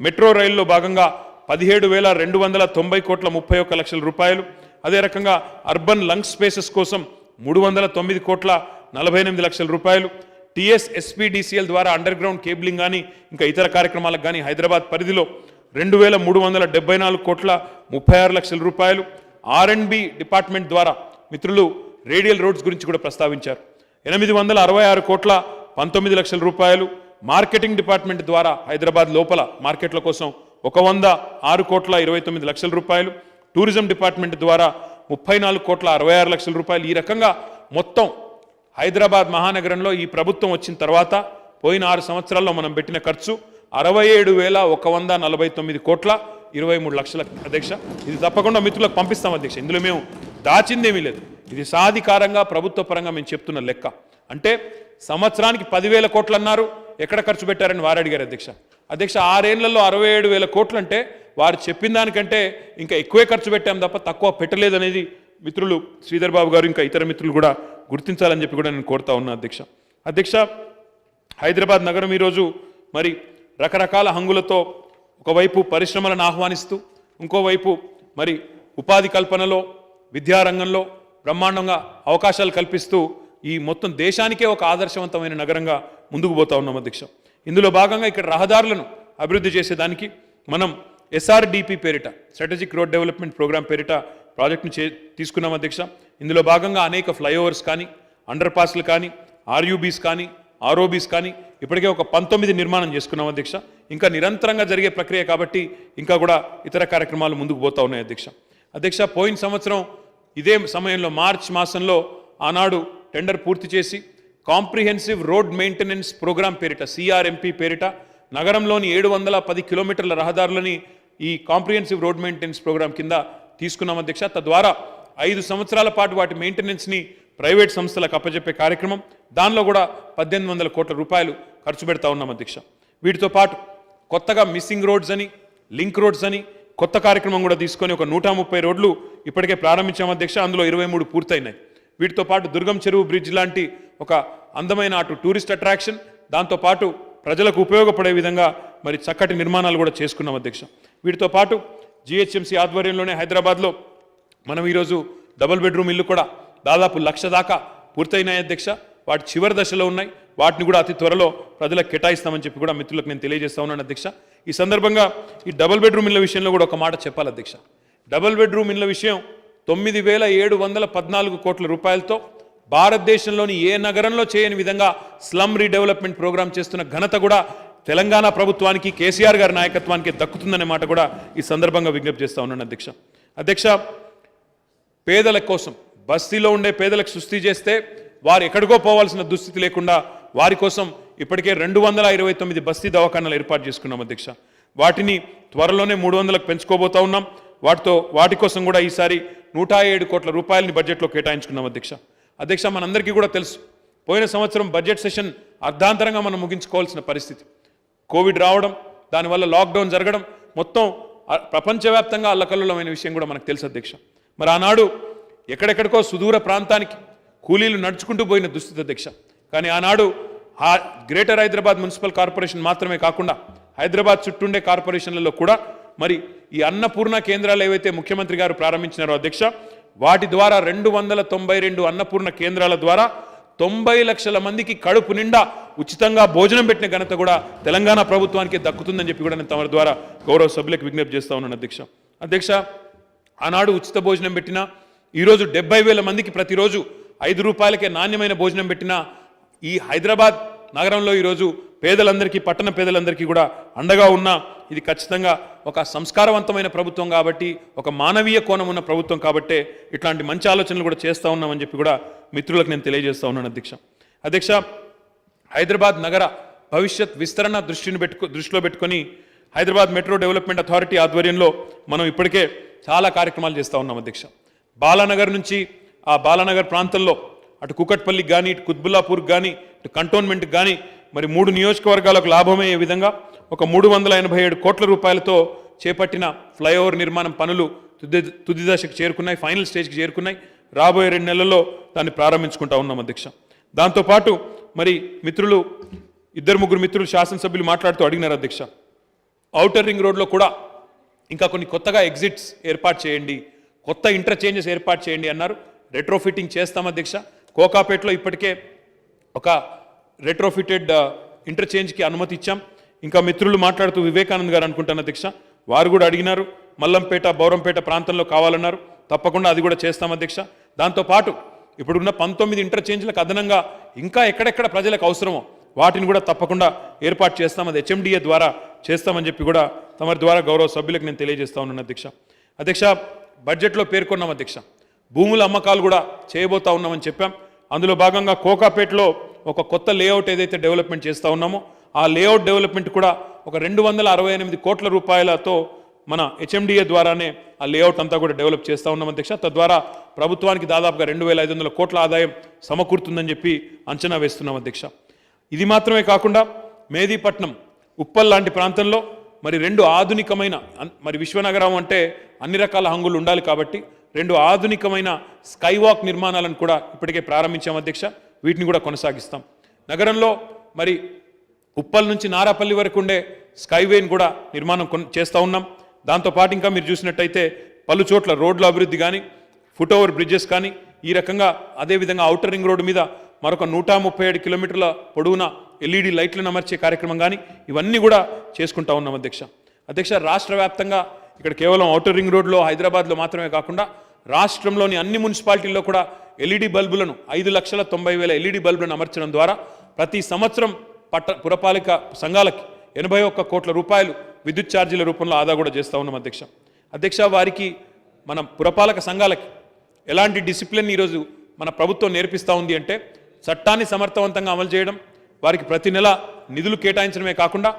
మెట్రో రైల్లో భాగంగా 17,290 కోట్ల 31 లక్షల రూపాయలు, అదే రకంగా అర్బన్ లంగ్ స్పేసెస్ కోసం 309 కోట్ల 48 లక్షల రూపాయలు, టీఎస్ఎస్పీడీసీఎల్ ద్వారా అండర్ గ్రౌండ్ కేబులింగ్ కానీ ఇంకా ఇతర కార్యక్రమాలకు కానీ హైదరాబాద్ పరిధిలో 2,374 కోట్ల 36 లక్షల రూపాయలు, ఆర్ఎండ్బి డిపార్ట్మెంట్ ద్వారా మిత్రులు రేడియల్ రోడ్స్ గురించి కూడా ప్రస్తావించారు, 866 కోట్ల 19 లక్షల రూపాయలు, మార్కెటింగ్ డిపార్ట్మెంట్ ద్వారా హైదరాబాద్ లోపల మార్కెట్ల కోసం 106 కోట్ల 29 లక్షల రూపాయలు, టూరిజం డిపార్ట్మెంట్ ద్వారా 34 కోట్ల 66 లక్షల రూపాయలు. ఈ రకంగా మొత్తం హైదరాబాద్ మహానగరంలో ఈ ప్రభుత్వం వచ్చిన తర్వాత పోయిన 6 సంవత్సరాల్లో మనం పెట్టిన ఖర్చు 67,149 కోట్ల 23 లక్షల అధ్యక్ష. ఇది తప్పకుండా మిత్రులకు పంపిస్తాం అధ్యక్ష. ఇందులో మేము దాచిందేమీ లేదు. ఇది సాధికారంగా ప్రభుత్వ పరంగా మేము చెప్తున్న లెక్క. అంటే సంవత్సరానికి 10,000 కోట్లు అన్నారు, ఎక్కడ ఖర్చు పెట్టారని వారు అడిగారు అధ్యక్ష. 6 ఏళ్లలో 67,000 కోట్లు అంటే వారు చెప్పిన దానికంటే ఇంకా ఎక్కువే ఖర్చు పెట్టాం తప్ప తక్కువ పెట్టలేదనేది మిత్రులు శ్రీధర్ బాబు గారు ఇంకా ఇతర మిత్రులు కూడా గుర్తించాలని చెప్పి కూడా నేను కోరుతా ఉన్నా అధ్యక్ష. హైదరాబాద్ నగరం ఈరోజు మరి రకరకాల హంగులతో ఒకవైపు పరిశ్రమలను ఆహ్వానిస్తూ ఇంకోవైపు మరి ఉపాధి కల్పనలో విద్యారంగంలో బ్రహ్మాండంగా అవకాశాలు కల్పిస్తూ ఈ మొత్తం దేశానికే ఒక ఆదర్శవంతమైన నగరంగా ముందుకు పోతా ఉన్నాం అధ్యక్ష. ఇందులో భాగంగా ఇక్కడ రహదారులను అభివృద్ధి చేసేదానికి మనం SRDP పేరిట స్ట్రాటజిక్ రోడ్ డెవలప్మెంట్ ప్రోగ్రామ్ పేరిట ప్రాజెక్టును తీసుకున్నాం అధ్యక్ష. ఇందులో భాగంగా అనేక ఫ్లైఓవర్స్ కానీ అండర్ పాస్లు కానీ RUBs కానీ ROBs కానీ ఇప్పటికే ఒక 19 నిర్మాణం చేసుకున్నాం అధ్యక్ష. ఇంకా నిరంతరంగా జరిగే ప్రక్రియ కాబట్టి ఇంకా కూడా ఇతర కార్యక్రమాలు ముందుకు పోతా ఉన్నాయి అధ్యక్ష. పోయిన సంవత్సరం ఇదే సమయంలో మార్చ్ మాసంలో ఆనాడు టెండర్ పూర్తి చేసి కాంప్రిహెన్సివ్ రోడ్ మెయింటెనెన్స్ ప్రోగ్రామ్ పేరిట CRMP పేరిట నగరంలోని 710 కిలోమీటర్ల రహదారులని ఈ కాంప్రిహెన్సివ్ రోడ్ మెయింటెనెన్స్ ప్రోగ్రామ్ కింద తీసుకున్నాం అధ్యక్ష. తద్వారా 5 సంవత్సరాల పాటు వాటి మెయింటెనెన్స్ని ప్రైవేట్ సంస్థలకు అప్పచెప్పే కార్యక్రమం, దానిలో కూడా 1,800 కోట్ల రూపాయలు ఖర్చు పెడతా ఉన్నాం అధ్యక్ష. వీటితో పాటు కొత్తగా మిస్సింగ్ రోడ్స్ అని లింక్ రోడ్స్ అని కొత్త కార్యక్రమం కూడా తీసుకొని ఒక 130 రోడ్లు ఇప్పటికే ప్రారంభించాం అధ్యక్ష. అందులో 23 పూర్తయినాయి. వీటితో పాటు దుర్గం చెరువు బ్రిడ్జ్ లాంటి ఒక అందమైన అటు టూరిస్ట్ అట్రాక్షన్, దాంతోపాటు ప్రజలకు ఉపయోగపడే విధంగా మరి చక్కటి నిర్మాణాలు కూడా చేసుకున్నాం అధ్యక్ష. వీటితో పాటు GHMC ఆధ్వర్యంలోనే హైదరాబాద్లో మనం ఈరోజు డబుల్ బెడ్రూమ్ ఇల్లు కూడా దాదాపు 1,00,000 దాకా పూర్తయినాయి అధ్యక్ష. వాటి చివరి దశలో ఉన్నాయి. వాటిని కూడా అతి త్వరలో ప్రజలకు కేటాయిస్తామని చెప్పి కూడా మిత్రులకు నేను తెలియజేస్తా ఉన్నాను అధ్యక్ష. ఈ సందర్భంగా ఈ డబుల్ బెడ్రూమ్ ఇళ్ల విషయంలో కూడా ఒక మాట చెప్పాలి అధ్యక్ష. డబుల్ బెడ్రూమ్ ఇళ్ల విషయం 9,714 కోట్ల రూపాయలతో భారతదేశంలోని ఏ నగరంలో చేయని విధంగా స్లమ్ రీడెవలప్మెంట్ ప్రోగ్రామ్ చేస్తున్న ఘనత కూడా తెలంగాణ ప్రభుత్వానికి కేసీఆర్ గారి నాయకత్వానికి దక్కుతుందనే మాట కూడా ఈ సందర్భంగా విజ్ఞప్తి చేస్తా ఉన్నాను అధ్యక్ష. పేదల కోసం బస్తీలో ఉండే పేదలకు సుస్థి చేస్తే వారు ఎక్కడికో పోవాల్సిన దుస్థితి లేకుండా వారి కోసం ఇప్పటికే 229 బస్తీ దవాఖానాలు ఏర్పాటు చేసుకున్నాం అధ్యక్ష. వాటిని త్వరలోనే 300కు పెంచుకోబోతా ఉన్నాం. వాటి కోసం కూడా ఈసారి 107 కోట్ల రూపాయలని బడ్జెట్లో కేటాయించుకున్నాం అధ్యక్ష. మనందరికీ కూడా తెలుసు, పోయిన సంవత్సరం బడ్జెట్ సెషన్ అర్ధాంతరంగా మనం ముగించుకోవాల్సిన పరిస్థితి. కోవిడ్ రావడం, దానివల్ల లాక్డౌన్ జరగడం, మొత్తం ప్రపంచవ్యాప్తంగా అల్లకల్లోలమైన విషయం కూడా మనకు తెలుసు అధ్యక్ష. మరి ఆనాడు ఎక్కడెక్కడికో సుదూర ప్రాంతానికి కూలీలు నడుచుకుంటూ పోయిన దుస్థితి అధ్యక్ష. కానీ ఆనాడు గ్రేటర్ హైదరాబాద్ మున్సిపల్ కార్పొరేషన్ మాత్రమే కాకుండా హైదరాబాద్ చుట్టూండే కార్పొరేషన్లలో కూడా మరి ఈ అన్నపూర్ణ కేంద్రాలు ఏవైతే ముఖ్యమంత్రి గారు ప్రారంభించినారో అధ్యక్ష, వాటి ద్వారా 292 అన్నపూర్ణ కేంద్రాల ద్వారా 90 లక్షల మందికి కడుపు నిండా ఉచితంగా భోజనం పెట్టిన ఘనత కూడా తెలంగాణ ప్రభుత్వానికి దక్కుతుందని చెప్పి కూడా నేను తమ ద్వారా గౌరవ సభ్యులకు విజ్ఞప్తి చేస్తా ఉన్నాను అధ్యక్ష. ఆనాడు ఉచిత భోజనం పెట్టినా ఈరోజు 70,000 మందికి ప్రతిరోజు 5 రూపాయలకే నాణ్యమైన భోజనం పెట్టినా ఈ హైదరాబాద్ నగరంలో ఈరోజు పేదలందరికీ, పట్టణ పేదలందరికీ కూడా అండగా ఉన్న ఇది ఖచ్చితంగా ఒక సంస్కారవంతమైన ప్రభుత్వం కాబట్టి, ఒక మానవీయ కోణం ఉన్న ప్రభుత్వం కాబట్టే ఇట్లాంటి మంచి ఆలోచనలు కూడా చేస్తూ ఉన్నామని చెప్పి కూడా మిత్రులకు నేను తెలియజేస్తా ఉన్నాను అధ్యక్ష. హైదరాబాద్ నగర భవిష్యత్ విస్తరణ దృష్టిలో పెట్టుకొని హైదరాబాద్ మెట్రో డెవలప్మెంట్ అథారిటీ ఆధ్వర్యంలో మనం ఇప్పటికే చాలా కార్యక్రమాలు చేస్తూ ఉన్నాం అధ్యక్ష. బాలానగర్ నుంచి ఆ బాలానగర్ ప్రాంతంలో అటు కుకట్పల్లికి కానీ, ఇటు కుత్బుల్లాపూర్కి కానీ, ఇటు కంటోన్మెంట్కి కానీ మరి 3 నియోజకవర్గాలకు లాభమయ్యే విధంగా ఒక 387 కోట్ల రూపాయలతో చేపట్టిన ఫ్లైఓవర్ నిర్మాణం పనులు తుది దశకు చేరుకున్నాయి, ఫైనల్ స్టేజ్కి చేరుకున్నాయి. రాబోయే 2 నెలల్లో దాన్ని ప్రారంభించుకుంటా ఉన్నాం అధ్యక్ష. దాంతోపాటు మరి మిత్రులు 2-3 మిత్రులు శాసనసభ్యులు మాట్లాడుతూ అడిగినారు అధ్యక్ష, ఔటర్ రింగ్ రోడ్లో కూడా ఇంకా కొన్ని కొత్తగా ఎగ్జిట్స్ ఏర్పాటు చేయండి, కొత్త ఇంటర్చేంజెస్ ఏర్పాటు చేయండి అన్నారు. రెట్రోఫిట్టింగ్ చేస్తాం అధ్యక్ష. కోకాపేటలో ఇప్పటికే ఒక రెట్రోఫిటెడ్ ఇంటర్చేంజ్కి అనుమతి ఇచ్చాం. ఇంకా మిత్రులు మాట్లాడుతూ వివేకానంద్ గారు అనుకుంటాను అధ్యక్ష, వారు కూడా అడిగినారు. మల్లంపేట, బౌరంపేట ప్రాంతంలో కావాలన్నారు. తప్పకుండా అది కూడా చేస్తాం అధ్యక్ష. దాంతోపాటు ఇప్పుడున్న 19 ఇంటర్చేంజ్లకు అదనంగా ఇంకా ఎక్కడెక్కడ ప్రజలకు అవసరమో వాటిని కూడా తప్పకుండా ఏర్పాటు చేస్తాం. అది HMDA ద్వారా చేస్తామని చెప్పి కూడా తమ ద్వారా గౌరవ సభ్యులకు నేను తెలియజేస్తా ఉన్నాను అధ్యక్ష. బడ్జెట్లో పేర్కొన్నాం అధ్యక్ష, భూముల అమ్మకాలు కూడా చేయబోతా ఉన్నామని చెప్పాం. అందులో భాగంగా కోకాపేటలో ఒక కొత్త లేఅవుట్ ఏదైతే డెవలప్మెంట్ చేస్తూ ఉన్నామో ఆ లేఅవుట్ డెవలప్మెంట్ కూడా ఒక 268 కోట్ల రూపాయలతో మన హెచ్ఎండిఏ ద్వారానే ఆ లేఅవుట్ అంతా కూడా డెవలప్ చేస్తూ ఉన్నాం అధ్యక్ష. తద్వారా ప్రభుత్వానికి దాదాపుగా 2,500 కోట్ల ఆదాయం సమకూరుతుందని చెప్పి అంచనా వేస్తున్నాం అధ్యక్ష. ఇది మాత్రమే కాకుండా మేదీపట్నం, ఉప్పల్ లాంటి ప్రాంతంలో మరి 2 ఆధునికమైన మరి విశ్వనగరం అంటే అన్ని రకాల హంగులు ఉండాలి కాబట్టి 2 ఆధునికమైన స్కై వాక్ నిర్మాణాలను కూడా ఇప్పటికే ప్రారంభించాం అధ్యక్ష. వీటిని కూడా కొనసాగిస్తాం. నగరంలో మరి ఉప్పల్ నుంచి నారాపల్లి వరకు ఉండే స్కైవేని కూడా నిర్మాణం చేస్తూ ఉన్నాం. దాంతోపాటు ఇంకా మీరు చూసినట్టయితే పలు చోట్ల రోడ్ల అభివృద్ధి కానీ, ఫుట్ ఓవర్ బ్రిడ్జెస్ కానీ, ఈ రకంగా అదేవిధంగా ఔటర్ రింగ్ రోడ్డు మీద మరొక 137 కిలోమీటర్ల పొడవున ఎల్ఈడి లైట్లను అమర్చే కార్యక్రమం కానీ ఇవన్నీ కూడా చేసుకుంటా ఉన్నాం అధ్యక్ష. రాష్ట్ర వ్యాప్తంగా ఇక్కడ కేవలం ఔటర్ రింగ్ రోడ్లో హైదరాబాద్లో మాత్రమే కాకుండా రాష్ట్రంలోని అన్ని మున్సిపాలిటీల్లో కూడా ఎల్ఈడి బల్బులను 5,90,000 ఎల్ఈడి బల్బులను అమర్చడం ద్వారా ప్రతి సంవత్సరం పురపాలిక సంఘాలకి 81 కోట్ల రూపాయలు విద్యుత్ ఛార్జీల రూపంలో ఆదా కూడా చేస్తూ ఉన్నాం అధ్యక్ష. వారికి మన పురపాలక సంఘాలకి ఎలాంటి డిసిప్లిన్ ఈరోజు మన ప్రభుత్వం నేర్పిస్తూ ఉంది అంటే చట్టాన్ని సమర్థవంతంగా అమలు చేయడం, వారికి ప్రతి నెల నిధులు కేటాయించడమే కాకుండా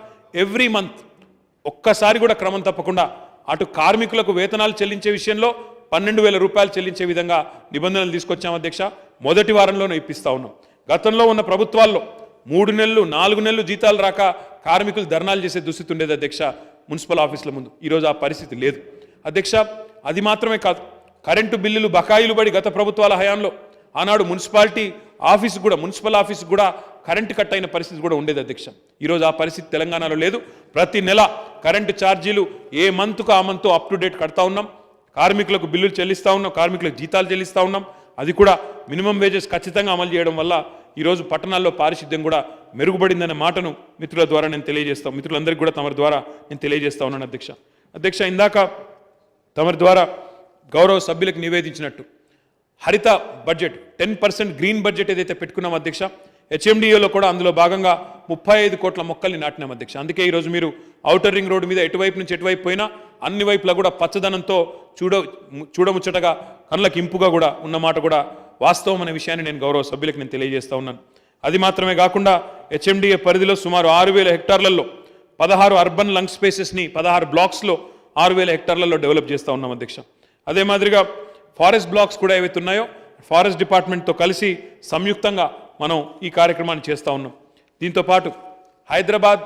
ఎవ్రీ మంత్ ఒక్కసారి కూడా క్రమం తప్పకుండా అటు కార్మికులకు వేతనాలు చెల్లించే విషయంలో 12,000 రూపాయలు చెల్లించే విధంగా నిబంధనలు తీసుకొచ్చాం అధ్యక్ష. మొదటి వారంలోనే ఇప్పిస్తూ ఉన్నాం. గతంలో ఉన్న ప్రభుత్వాల్లో 3 నెలలు 4 నెలలు జీతాలు రాక కార్మికులు ధర్నాలు చేసే దుస్థితి ఉండేది అధ్యక్ష మున్సిపల్ ఆఫీసుల ముందు. ఈరోజు ఆ పరిస్థితి లేదు అధ్యక్ష. అది మాత్రమే కాదు, కరెంటు బిల్లులు బకాయిలు పడి గత ప్రభుత్వాల హయాంలో ఆనాడు మున్సిపల్ ఆఫీసు కూడా కరెంటు కట్ అయిన పరిస్థితి కూడా ఉండేది అధ్యక్ష. ఈరోజు ఆ పరిస్థితి తెలంగాణలో లేదు. ప్రతి నెల కరెంటు ఛార్జీలు ఏ మంత్కు ఆ మంత్ అప్ టు డేట్ కడతా ఉన్నాం. కార్మికులకు బిల్లులు చెల్లిస్తూ ఉన్నాం, కార్మికులకు జీతాలు చెల్లిస్తూ ఉన్నాం. అది కూడా మినిమం వేజెస్ ఖచ్చితంగా అమలు చేయడం వల్ల ఈరోజు పట్టణాల్లో పారిశుద్ధ్యం కూడా మెరుగుపడిందనే మాటను మిత్రుల ద్వారా నేను తెలియజేస్తాను. మిత్రులందరికీ కూడా తమరి ద్వారా నేను తెలియజేస్తా ఉన్నాను అధ్యక్ష. ఇందాక తమరి ద్వారా గౌరవ సభ్యులకు నివేదించినట్టు హరిత బడ్జెట్ 10% గ్రీన్ బడ్జెట్ ఏదైతే పెట్టుకున్నాం అధ్యక్ష, హెచ్ఎండిఏలో కూడా అందులో భాగంగా 35 కోట్ల మొక్కల్ని నాటినాం అధ్యక్ష. అందుకే ఈరోజు మీరు ఔటర్ రింగ్ రోడ్డు మీద ఎటువైపు నుంచి ఎటువైపు పోయినా అన్ని వైపులా కూడా పచ్చదనంతో చూడముచ్చటగా కళ్ళకి ఇంపుగా కూడా ఉన్నమాట కూడా వాస్తవం అనే విషయాన్ని నేను గౌరవ సభ్యులకు నేను తెలియజేస్తా ఉన్నాను. అది మాత్రమే కాకుండా హెచ్ఎండిఏ పరిధిలో సుమారు 6,000 హెక్టార్లలో 16 అర్బన్ లంగ్ స్పేసెస్ని 16 బ్లాక్స్లో 6,000 హెక్టార్లలో డెవలప్ చేస్తూ ఉన్నాం అధ్యక్ష. అదే మాదిరిగా ఫారెస్ట్ బ్లాక్స్ కూడా ఏవైతే ఉన్నాయో ఫారెస్ట్ డిపార్ట్మెంట్తో కలిసి సంయుక్తంగా మనం ఈ కార్యక్రమాన్ని చేస్తూ ఉన్నాం. దీంతోపాటు హైదరాబాద్